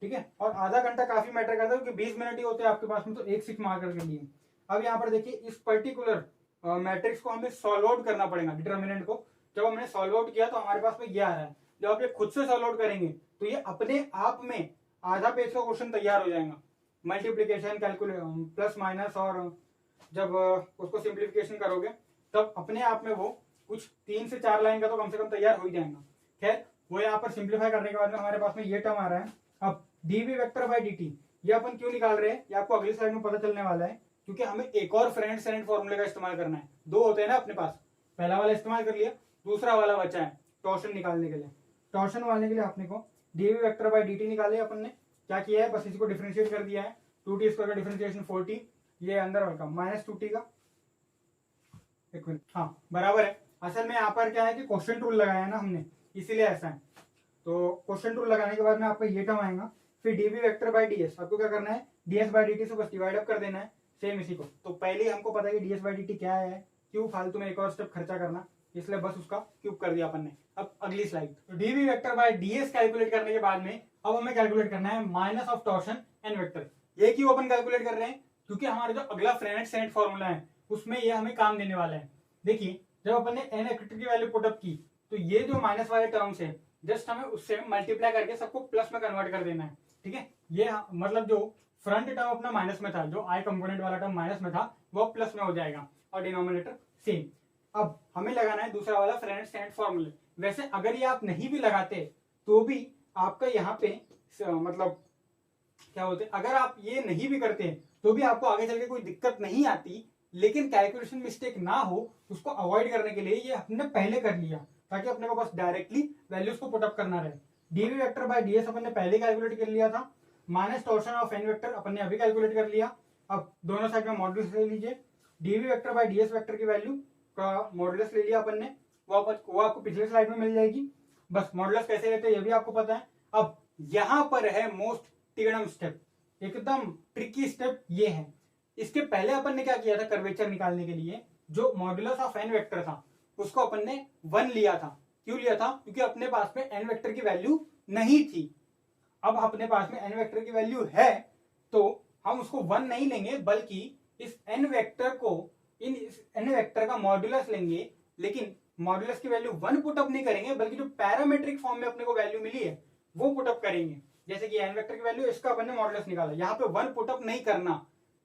ठीक है। और आधा घंटा काफी मैटर करता है क्योंकि 20 मिनट ही होते हैं आपके पास में, तो एक सिक्स मार्कर के लिए। अब यहाँ पर देखिए इस पर्टिकुलर मैट्रिक्स को हमें सॉल्व आउट करना पड़ेगा, डिटर्मिनेंट को। जब हमने सॉल्व आउट किया तो हमारे पास में ये आ रहा है। जब आप ये खुद से सॉल्व आउट करेंगे तो ये अपने आप में आधा पेज का क्वेश्चन तैयार हो जाएगा। मल्टीप्लीकेशन कैलकुलेट प्लस माइनस, और जब उसको सिंप्लीफिकेशन करोगे तब अपने आप में वो कुछ 3 से 4 लाइन का तो कम से कम तैयार हो ही जाएगा। खैर वो यहाँ पर सिंप्लीफाई करने के बाद में हमारे पास में ये टर्म आ रहा है। अब डीवी वेक्टर बाई dt ये अपन क्यों निकाल रहे हैं, ये आपको अगली स्लाइड में पता चलने वाला है, क्योंकि हमें एक और फ्रेंड सेनेट फॉर्मूले का इस्तेमाल करना है। 2 होते हैं ना अपने पास, पहला वाला इस्तेमाल कर लिया, दूसरा वाला बचा है टॉर्शन निकालने के लिए। टॉर्शन वालने के लिए अपने को डीवी वेक्टर बाई dt निकाले, अपन ने क्या किया है, बस इसी को डिफरेंशिएट कर दिया है। 2t स्क्वायर का डिफरेंशिएशन 4t, ये अंदर वाला माइनस 2t का, एक मिनट, हाँ बराबर है। असल में यहाँ पर क्या है कि क्वेश्चन रूल लगाया है ना हमने, इसीलिए ऐसा है। तो क्वेश्चन रूल लगाने के बाद में आपका ये टर्म आएगा, फिर डीवी वेक्टर बाई ds, आपको क्या करना है, ds बाई dt से बस डिवाइड अप कर देना है, सेम इसी को। तो पहले हमको पता है कि ds बाई dt क्या है, क्यों फालतू में एक और स्टेप खर्चा करना, इसलिए बस उसका क्यूब कर दिया अपन ने। अब अगली स्लाइड, तो dv vector by ds calculate करने के बाद में अब हमें कैलकुलेट करना है minus of torsion N vector. ये क्यों अपन कैलकुलेट कर रहे हैं, क्योंकि हमारा जो अगला फ्रेंड सेनेट फॉर्मूला है उसमें ये हमें काम देने वाला है। देखिए जब अपन ने एन वेक्टर की वैल्यू पुट अप की, तो ये जो माइनस वाले टर्म्स है जस्ट हमें उससे मल्टीप्लाई करके सबको प्लस में कन्वर्ट कर देना है। ठीक है, ये मतलब जो फ्रंट टर्म अपना माइनस में था, जो आई कंपोनेंट वाला टर्म माइनस में था, वो प्लस में हो जाएगा और डिनोमिनेटर सेम। अब हमें लगाना है दूसरा वाला फ्रेंड सेनेट फॉर्मूला। वैसे अगर ये आप नहीं भी लगाते तो भी आपका यहाँ पे मतलब क्या बोलते हैं, अगर आप ये नहीं भी करते तो भी आपको आगे चल के कोई दिक्कत नहीं आती, लेकिन कैलकुलेशन मिस्टेक ना हो उसको अवॉइड करने के लिए ये हमने पहले कर लिया, ताकि अपने को बस डायरेक्टली वैल्यूज को पुटअप करना रहे। डीवी वेक्टर बाय डीएस अपन ने पहले कैलकुलेट कर लिया था, minus torsion of N vector अपन ने अभी कैलकुलेट कर लिया। अब दोनों साइड में मॉडुलस ले लीजिए, dv vector by ds vector की वैल्यू का मॉडुलस ले लिया अपन ने, वो आपको पिछले स्लाइड में मिल जाएगी। बस मॉडुलस कैसे लेते हैं ये भी आपको पता है। अब यहाँ पर है मोस्ट टिगड़म स्टेप, एकदम ट्रिकी स्टेप ये है। इसके पहले अपन ने क्या किया था, कर्वेचर निकालने के लिए जो मॉडुलस ऑफ एन वेक्टर था उसको अपन ने 1 लिया था। क्यों लिया था, क्योंकि अपने पास में एन वेक्टर की वैल्यू नहीं थी। अब अपने पास में एन वेक्टर की वैल्यू है तो हम उसको 1 नहीं लेंगे, बल्कि इस एन वेक्टर को इस एन वेक्टर का मॉडुलस लेंगे, लेकिन मॉडुलस की वैल्यू 1 पुटअप नहीं करेंगे, बल्कि जो पैरामेट्रिक फॉर्म में अपने को वैल्यू मिली है वो पुटअप करेंगे। जैसे कि एन वेक्टर की वैल्यू, इसका अपन ने मॉडुलस निकाला, यहाँ पे 1 पुटअप नहीं करना,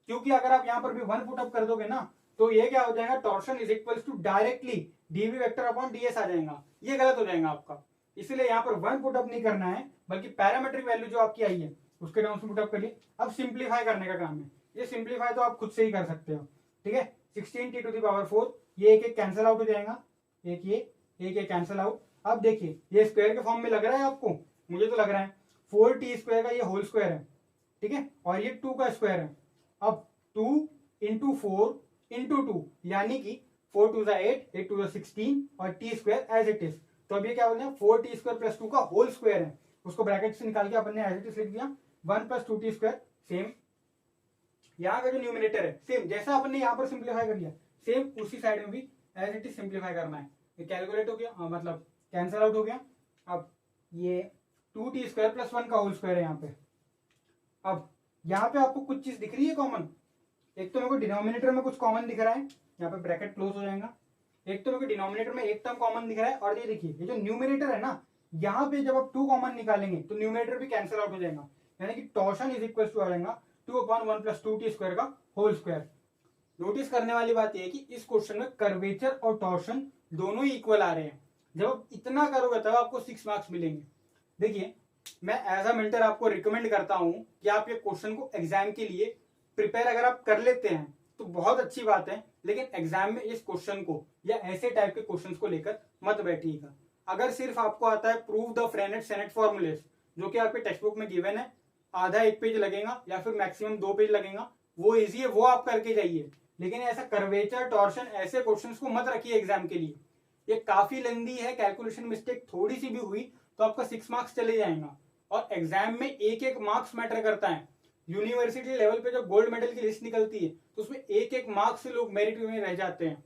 क्योंकि अगर आप यहाँ पर भी 1 पुटअप कर दोगे ना तो ये क्या हो जाएगा, torsion is equals to directly DV vector upon DS आ जाएगा, ये गलत हो जाएगा आपका। इसलिए यहाँ पर 1 पुटअप नहीं करना है, बल्कि पैरामेट्रिक वैल्यू जो आपकी आई है उसके टर्म्स में पुटअप करिए। अब सिंप्लीफाई करने का काम है, ये सिंप्लीफाई तो आप खुद से ही कर सकते हो। ठीक है, 16t टू द पावर 4, ये एक कैंसिल आउट हो जाएगा, एक ये कैंसिल आउट। अब देखिए ये स्क्वायर के फॉर्म में लग रहा है आपको, मुझे तो लग रहा है 4t स्क्वायर का ये होल स्क्वायर है, ठीक है, और ये 2 का स्क्वायर है। अब 2 इंटू 4 इंटू 2 यानी कि 4 2 8, 8 2 16 और t square as it is. तो अब ये क्या बोलते हैं, 4t स्क्वायर प्लस 2 का होल स्क्वायर है, उसको ब्रैकेट से निकाल के अपन ने एज इट इज लिख दिया, 1 प्लस 2t स्क्वायर। सेम यहाँ का जो न्यूमिनेटर है सेम जैसा अपन ने यहाँ पर सिंप्लीफाई कर लिया, सेम उसी साइड में भी एज इट इज सिंप्लीफाई करना है। ये कैलकुलेट हो गया, मतलब कैंसिल आउट हो गया। अब ये 2t स्क्वायर प्लस 1 का होल स्क्वायर है यहाँ पे। अब यहाँ पे आपको कुछ चीज दिख रही है कॉमन, एक तो मेरे को डिनोमिनेटर में कुछ कॉमन दिख रहा है, यहाँ पे ब्रैकेट क्लोज हो जाएगा। एक तो मेरे को डिनोमिनेटर में एक टर्म कॉमन दिख रहा है, और ये देखिए ये जो न्यूमिनेटर है ना, यहाँ पे जब आप 2 कॉमन निकालेंगे तो न्यूमिनेटर भी कैंसिल आउट हो जाएगा, यानी कि टॉर्शन इज इक्वल टू आ जाएगा 2/1 प्लस 2t स्क्वायर का होल स्क्वायर। नोटिस करने वाली बात यह है कि इस क्वेश्चन में कर्वेचर और टॉर्शन दोनों ही इक्वल आ रहे हैं। जब आप इतना करोगे तब आपको 6 मार्क्स मिलेंगे। देखिए मैं एज अ मेंटर आपको रिकमेंड करता हूं कि आप ये क्वेश्चन को एग्जाम के लिए प्रिपेयर अगर आप कर लेते हैं तो बहुत अच्छी बात है, लेकिन एग्जाम में इस क्वेश्चन को या ऐसे टाइप के क्वेश्चंस को लेकर मत बैठिएगा। अगर सिर्फ आपको आता है prove the friend senate formulas, जो कि आपके टेक्स्ट बुक में गिवन है, आधा 1 पेज लगेगा या फिर मैक्सिमम 2 पेज लगेगा, वो इजी है, वो आप करके जाइए। लेकिन ऐसा कर्वेचर टॉर्शन ऐसे क्वेश्चंस को मत रखिए एग्जाम के लिए, ये काफी लेंदी है, कैलकुलेशन मिस्टेक थोड़ी सी भी हुई तो आपका 6 मार्क्स चले जाएगा। और एग्जाम में एक एक मार्क्स मैटर करता है। यूनिवर्सिटी लेवल पे जो गोल्ड मेडल की लिस्ट निकलती है तो उसमें एक एक मार्क्स से लोग मेरिट में रह जाते हैं,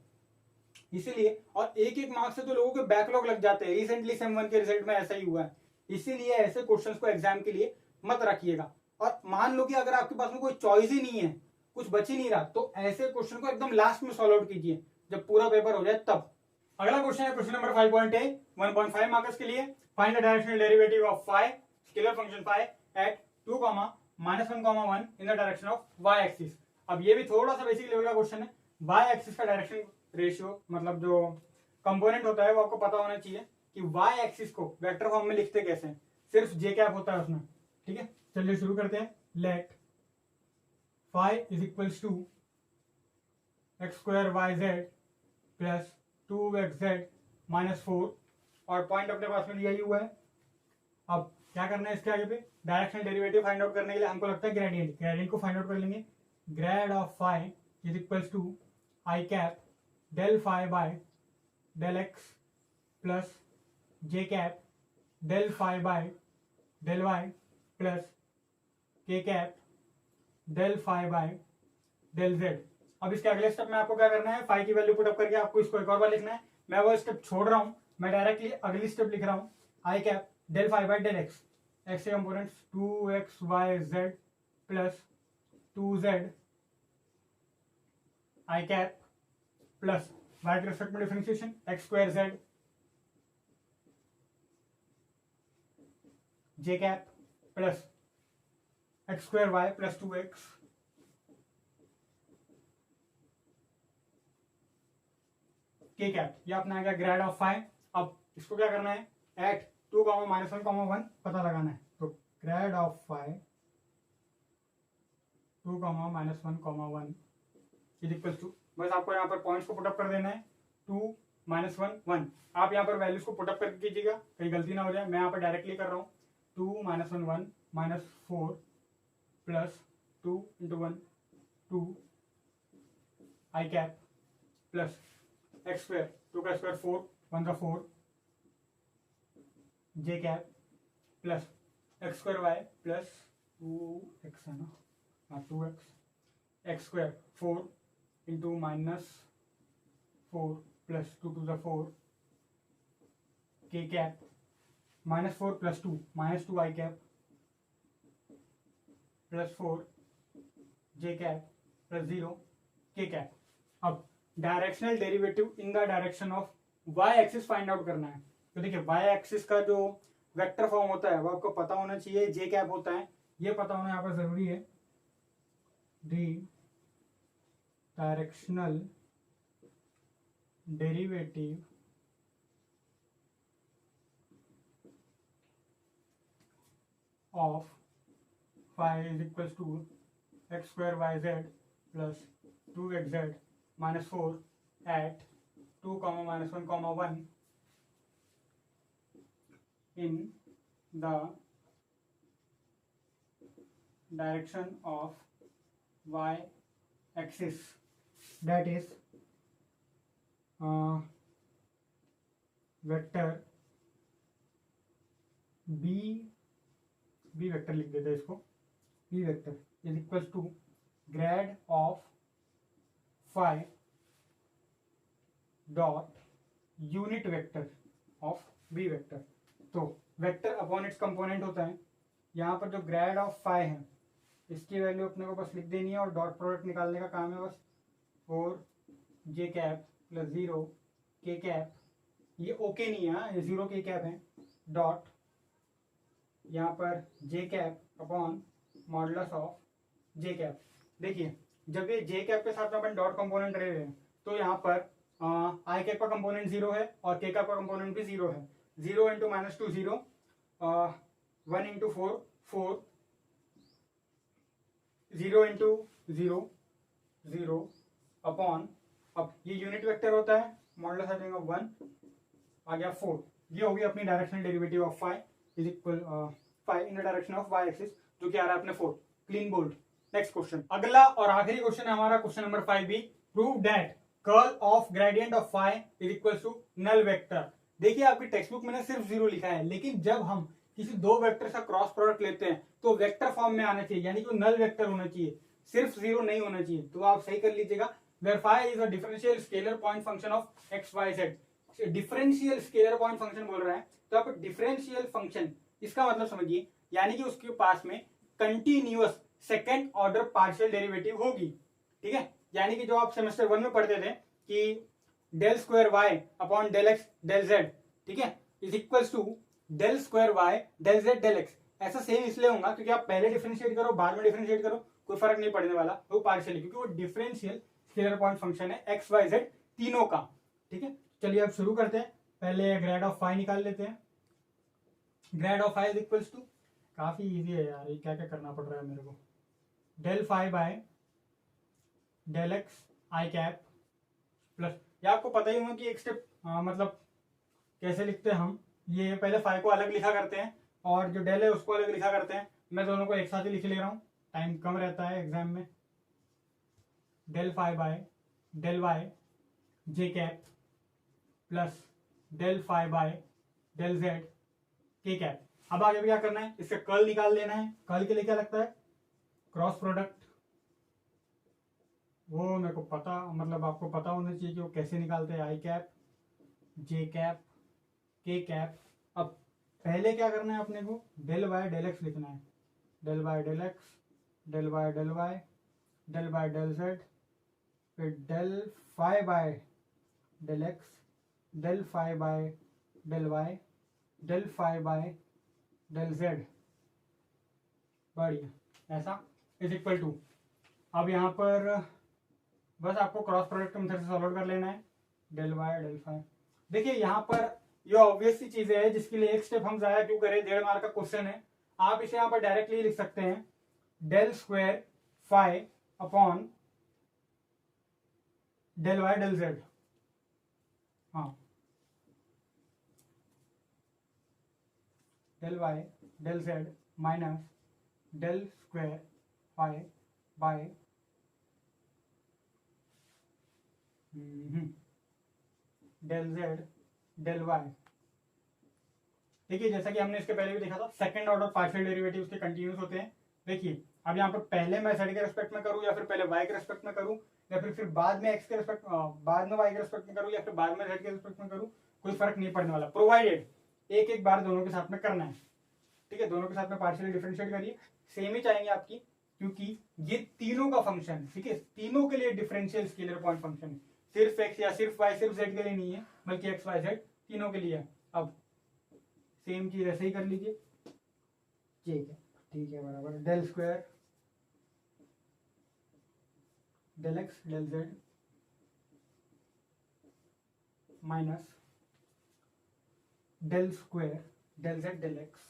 इसीलिए, और एक एक मार्क्स से तो लोगों के बैकलॉग लग जाते हैं। रिसेंटली सेम 1 के रिजल्ट में ऐसा ही हुआ है। इसीलिए ऐसे क्वेश्चंस को एग्जाम के लिए मत रखिएगा। और मान लो कि अगर आपके पास में कोई चॉइस ही नहीं है, कुछ बच ही नहीं रहा, तो ऐसे क्वेश्चन को एकदम लास्ट में सॉल्व आउट कीजिए जब पूरा पेपर हो जाए तब। अगला क्वेश्चन है क्वेश्चन नंबर 5.a, 1.5 मार्क्स के लिए। Find the directional derivative of phi, scalar function phi at 2, -1, 1 in the direction of y axis. अब ये भी थोड़ा सा बेसिक लेवल का क्वेश्चन है। y एक्सिस का डायरेक्शन रेशियो मतलब जो कंपोनेंट होता है वो आपको पता होना चाहिए कि वाई एक्सिस को वेक्टर फॉर्म में लिखते कैसे हैं, सिर्फ जे कैप होता है उसमें। ठीक है, चलिए शुरू करते हैं। Let phi is equals to x square Y Z plus 2xz minus 4, और पॉइंट अपने पास में दिया ही हुआ है। अब क्या करना है इसके आगे पे, डायरेक्शनल डेरिवेटिव फाइंड आउट करने के लिए हमको लगता है ग्रेडियंट को फाइंड आउट कर लेंगे। Grad of phi is equals to I cap del phi by del X plus J cap del phi by del Y plus K cap del phi by del Z. अब इसके अगले step में आपको क्या करना है, फाई की value put up करके आपको इसको एक और बार लिखना है। मैं वो स्टेप छोड़ रहा हूं, मैं डायरेक्टली अगली स्टेप लिख रहा हूं। I cap del phi by del X, X के components 2xyz plus 2z I cap plus Y के रेस्पेक्ट में differentiation X square Z J cap plus X square Y plus 2x K cap. ये अपना आ गया grade of phi. अब इसको क्या करना है, एट 2, -1, 1 पता लगाना है। तो grad of phi 2, -1, 1 is equal to, बस आपको यहाँ पर पॉइंट्स को पुटअप कर देना है। 2, -1, 1। आप यहाँ पर वैल्यूज को पुटअप करके कीजिएगा, कहीं गलती ना हो जाए। मैं यहाँ पर डायरेक्टली कर रहा हूँ। 2, -1, 1 -4 प्लस 2 × 1 2 आई कैप प्लस एक्स स्क्वायर 2 का स्क्वायर 4 1 का 4 जे cap plus X square Y plus 2x है ना, हाँ 2x एक्स स्क्वायर 4 × -4 प्लस 2 × 4 के कैप -4 प्लस 2 -2 आई कैप प्लस 4 जे कैप प्लस 0 के कैप। अब directional derivative in the direction of y axis find out करना है। तो देखिए वाई एक्सिस का जो वेक्टर फॉर्म होता है वो आपको पता होना चाहिए, जे कैप होता है, ये पता होना यहाँ पर जरूरी है। The directional derivative of phi is equal to x square Y Z plus 2xz minus 4 at 2, -1, 1 in the direction of y axis, that is vector b vector लिख देते हैं इसको, b vector is equals to grad of phi dot unit vector of b vector. तो vector upon its component होता है। यहाँ पर जो ग्रेड ऑफ फाई है इसकी वैल्यू अपने को बस लिख देनी है और डॉट प्रोडक्ट निकालने का काम है बस। 4 जे कैप प्लस 0 के कैप, ये ओके नहीं है, ये 0 के कैप है, डॉट यहाँ पर J cap upon modulus of J cap. देखिए जब ये जे कैप के साथ में अपन डॉट कंपोनेंट रहे हैं तो यहाँ पर आई कैप का कंपोनेंट 0 है और के कैप का कंपोनेंट भी 0 है। 0 × -2 0, 1 × 4 4, 0 × 0 0 अपॉन, अब ये यूनिट वेक्टर होता है, मॉडुलस आ जाएगा 1 आ गया 4। ये होगी अपनी directional derivative of phi is equal phi in the direction of y axis, जो कि आ रहा है अपने 4, क्लीन बोल्ड। नेक्स्ट क्वेश्चन, अगला और आखिरी क्वेश्चन है हमारा, question number 5b। Prove that curl of gradient of phi is equal to null vector. देखिए आपकी टेक्स्ट बुक में ना सिर्फ 0 लिखा है, लेकिन जब हम किसी दो वेक्टर का क्रॉस प्रोडक्ट लेते हैं तो वेक्टर फॉर्म में आना चाहिए, यानी कि नल वेक्टर होना चाहिए, सिर्फ 0 नहीं होना चाहिए। तो आप सही कर लीजिएगा। Where phi is a differential scalar point function of x Y z. Differential scalar point function बोल रहा है, तो आप डिफरेंशियल फंक्शन इसका मतलब समझिए, यानी कि उसके पास में continuous second order partial derivative होगी। ठीक है, यानी कि जो आप सेमेस्टर 1 में पढ़ते थे कि del square y upon del x del z, ठीक है, is equal to del square y del Z del x. ऐसा सेम इसलिए होगा क्योंकि आप पहले डिफरेंशिएट करो बाद में डिफरेंशिएट करो, कोई फर्क नहीं पड़ने वाला वो पार्शियली, क्योंकि वो डिफरेंशियल स्केलर पॉइंट फंक्शन है एक्स वाई जेड तीनों का। ठीक है, चलिए अब शुरू करते हैं। पहले ग्रेड ऑफ फाई निकाल लेते हैं। Grad of phi is equals to, काफी इजी है यार, ये क्या क्या करना पड़ रहा है मेरे को, del phi by del x I cap plus, ये आपको पता ही होगा कि एक स्टेप मतलब कैसे लिखते हैं हम। ये पहले फाई को अलग लिखा करते हैं और जो डेल है उसको अलग लिखा करते हैं। मैं दोनों को एक साथ ही लिख ले रहा हूँ, टाइम कम रहता है एग्जाम में। Del phi by del y J cap plus del phi by del z k cap. अब आगे भी क्या करना है, इससे कर्ल निकाल लेना है। कर्ल के लिए क्या लगता है, क्रॉस प्रोडक्ट, वो मेरे को पता, मतलब आपको पता होना चाहिए कि वो कैसे निकालते हैं। आई कैप जे कैप के कैप। अब पहले क्या करना है अपने को, डेल वाई डेल एक्स लिखना है। Del Y del x, del Y del Y, del Y del Z, फिर del phi by del x, del phi by del Y, del phi by del Z. बढ़िया, ऐसा is equal to, अब यहाँ पर बस आपको क्रॉस प्रोडक्ट के method से सॉल्व कर लेना है। डेल वाई डेल फाई, देखिए यहाँ पर ये ऑब्वियस सी चीजें है जिसके लिए एक स्टेप हम जाया क्यों करें, 1.5 मार्क का क्वेश्चन है। आप इसे यहाँ पर डायरेक्टली लिख सकते हैं, del square phi upon del Y del Z. हाँ, del Y del Z minus del square phi by del Z del Y. देखिए जैसा कि हमने इसके पहले भी देखा था, सेकंड ऑर्डर पार्शियल डेरिवेटिव्स के कंटिन्यूस होते हैं। देखिए अब यहाँ पर पहले मैं जेड के रेस्पेक्ट में करूँ या फिर पहले वाई के रेस्पेक्ट में करूँ या फिर बाद में एक्स के रेस्पेक्ट, बाद में वाई के रेस्पेक्ट में करूँ या फिर बाद में जेड के रेस्पेक्ट में करूँ, कोई फर्क नहीं पड़ने वाला, प्रोवाइडेड एक एक बार दोनों के साथ में करना है। ठीक है, दोनों के साथ में पार्शियली डिफरेंशिएट करिए, सेम ही चाहेंगे आपकी, क्योंकि ये तीनों का फंक्शन, ठीक है, तीनों के लिए डिफरेंशियल स्केलर पॉइंट फंक्शन है, सिर्फ एक्स या सिर्फ वाई सिर्फ जेड के लिए नहीं है, बल्कि एक्स वाई जेड तीनों के लिए है। अब सेम चीज ऐसे ही कर लीजिए। ठीक है बराबर, del square del x del Z minus del square del Z del X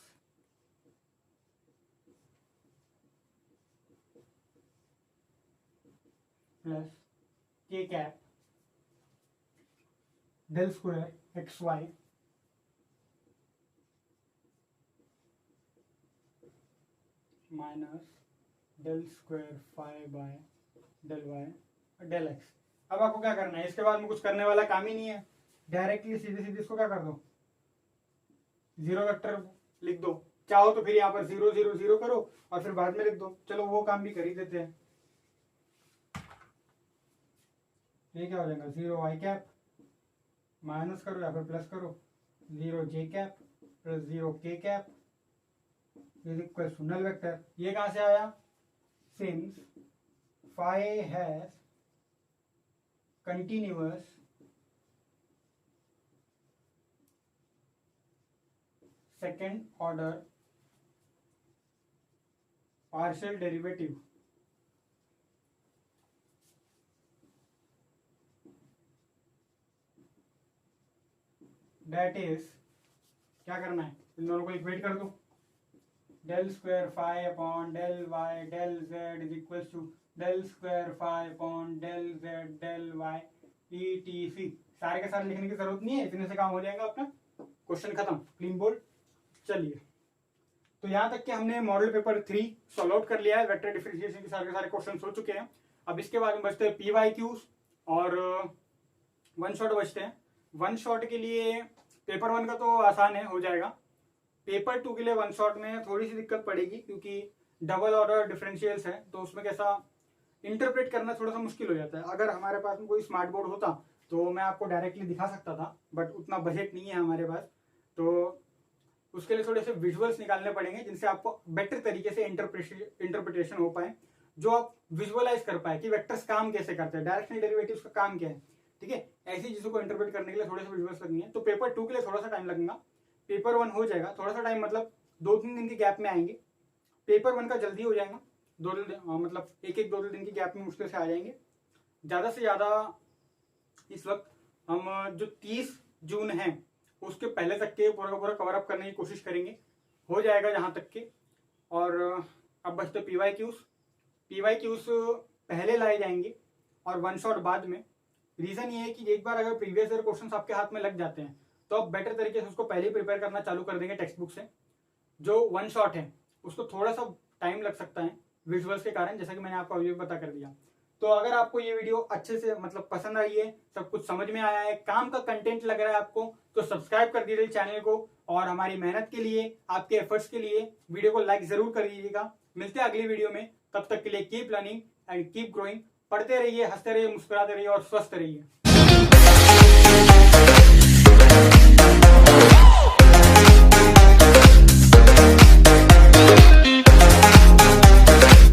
plus K cap del square X Y minus del square phi by del Y del X. अब आपको क्या करना है, इसके बाद में कुछ करने वाला काम ही नहीं है, डायरेक्टली सीधे सीधे इसको क्या कर दो, जीरो वेक्टर लिख दो। चाहो तो फिर यहाँ पर 0 0 0 करो और फिर बाद में लिख दो, चलो वो काम भी कर ही देते हैं। ये क्या हो जाएगा, 0 वाई कैप माइनस करो या फिर प्लस करो, 0 जे कैप प्लस 0 के cap is equal to null vector. ये कहां से आया, since phi has continuous second order partial derivative that is, क्या करना है, इन दोनों को इक्वेट कर दो, del square phi upon del Y del z is equal to del square phi upon del Z del y ETC। सारे के सारे लिखने की जरूरत नहीं है, इतने से काम हो जाएगा अपना, क्वेश्चन खत्म, क्लीन बोल्ड। चलिए, तो यहाँ तक कि हमने मॉडल पेपर 3 सॉल्व आउट कर लिया है, वेक्टर डिफरेंशिएशन के सारे क्वेश्चन हो चुके हैं। अब इसके बाद में बचते हैं PYQs और वन शॉट बचते हैं। वन शॉट के लिए पेपर 1 का तो आसान है, हो जाएगा। पेपर 2 के लिए वन शॉट में थोड़ी सी दिक्कत पड़ेगी, क्योंकि डबल ऑर्डर डिफरेंशियल्स है, तो उसमें कैसा इंटरप्रेट करना थोड़ा सा मुश्किल हो जाता है। अगर हमारे पास में कोई स्मार्ट बोर्ड होता तो मैं आपको डायरेक्टली दिखा सकता था, बट उतना बजट नहीं है हमारे पास, तो उसके लिए थोड़े से विजुअल्स निकालने पड़ेंगे जिनसे आपको बेटर तरीके से इंटरप्रिटेशन हो पाए, जो आप विजुअलाइज कर पाए कि वेक्टर्स काम कैसे करते हैं, डायरेक्शनल डेरिवेटिव्स का काम क्या है। ठीक है, ऐसी चीजों को इंटरप्रेट करने के लिए थोड़े से विजुअल्स लगनी है, तो पेपर 2 के लिए थोड़ा सा टाइम लगेगा। पेपर 1 हो जाएगा, थोड़ा सा टाइम मतलब 2-3 दिन के गैप में आएंगे। पेपर 1 का जल्दी हो जाएगा, 2 दिन मतलब 1-2 दिन की गैप में मुश्किल से आ जाएंगे। ज्यादा से ज्यादा इस वक्त हम जो 30 जून है उसके पहले तक के पूरा का पूरा कवर अप करने की कोशिश करेंगे, हो जाएगा जहाँ तक के। और अब बचते पीवाईक्यूज पहले लाए जाएंगे और वन शॉट बाद में। रीजन ये है कि एक बार अगर प्रीवियस ईयर क्वेश्चन आपके हाथ में लग जाते हैं तो आप बेटर तरीके से उसको पहले ही प्रिपेयर करना चालू कर देंगे टेक्स्ट बुक से। जो वन शॉट है उसको थोड़ा सा टाइम लग सकता है विजुअल्स के कारण, जैसा कि मैंने आपको अभी बता कर दिया। तो अगर आपको ये वीडियो अच्छे से मतलब पसंद आई है, सब कुछ समझ में आया है, काम का कंटेंट लग रहा है आपको, तो सब्सक्राइब कर दीजिए चैनल को। और हमारी मेहनत के लिए, आपके एफर्ट्स के लिए वीडियो को लाइक जरूर कर दीजिएगा। मिलते हैं अगली वीडियो में, तब तक के लिए keep learning and keep growing. पढ़ते रहिए, हंसते रहिए, मुस्कुराते रहिए और स्वस्थ रहिए।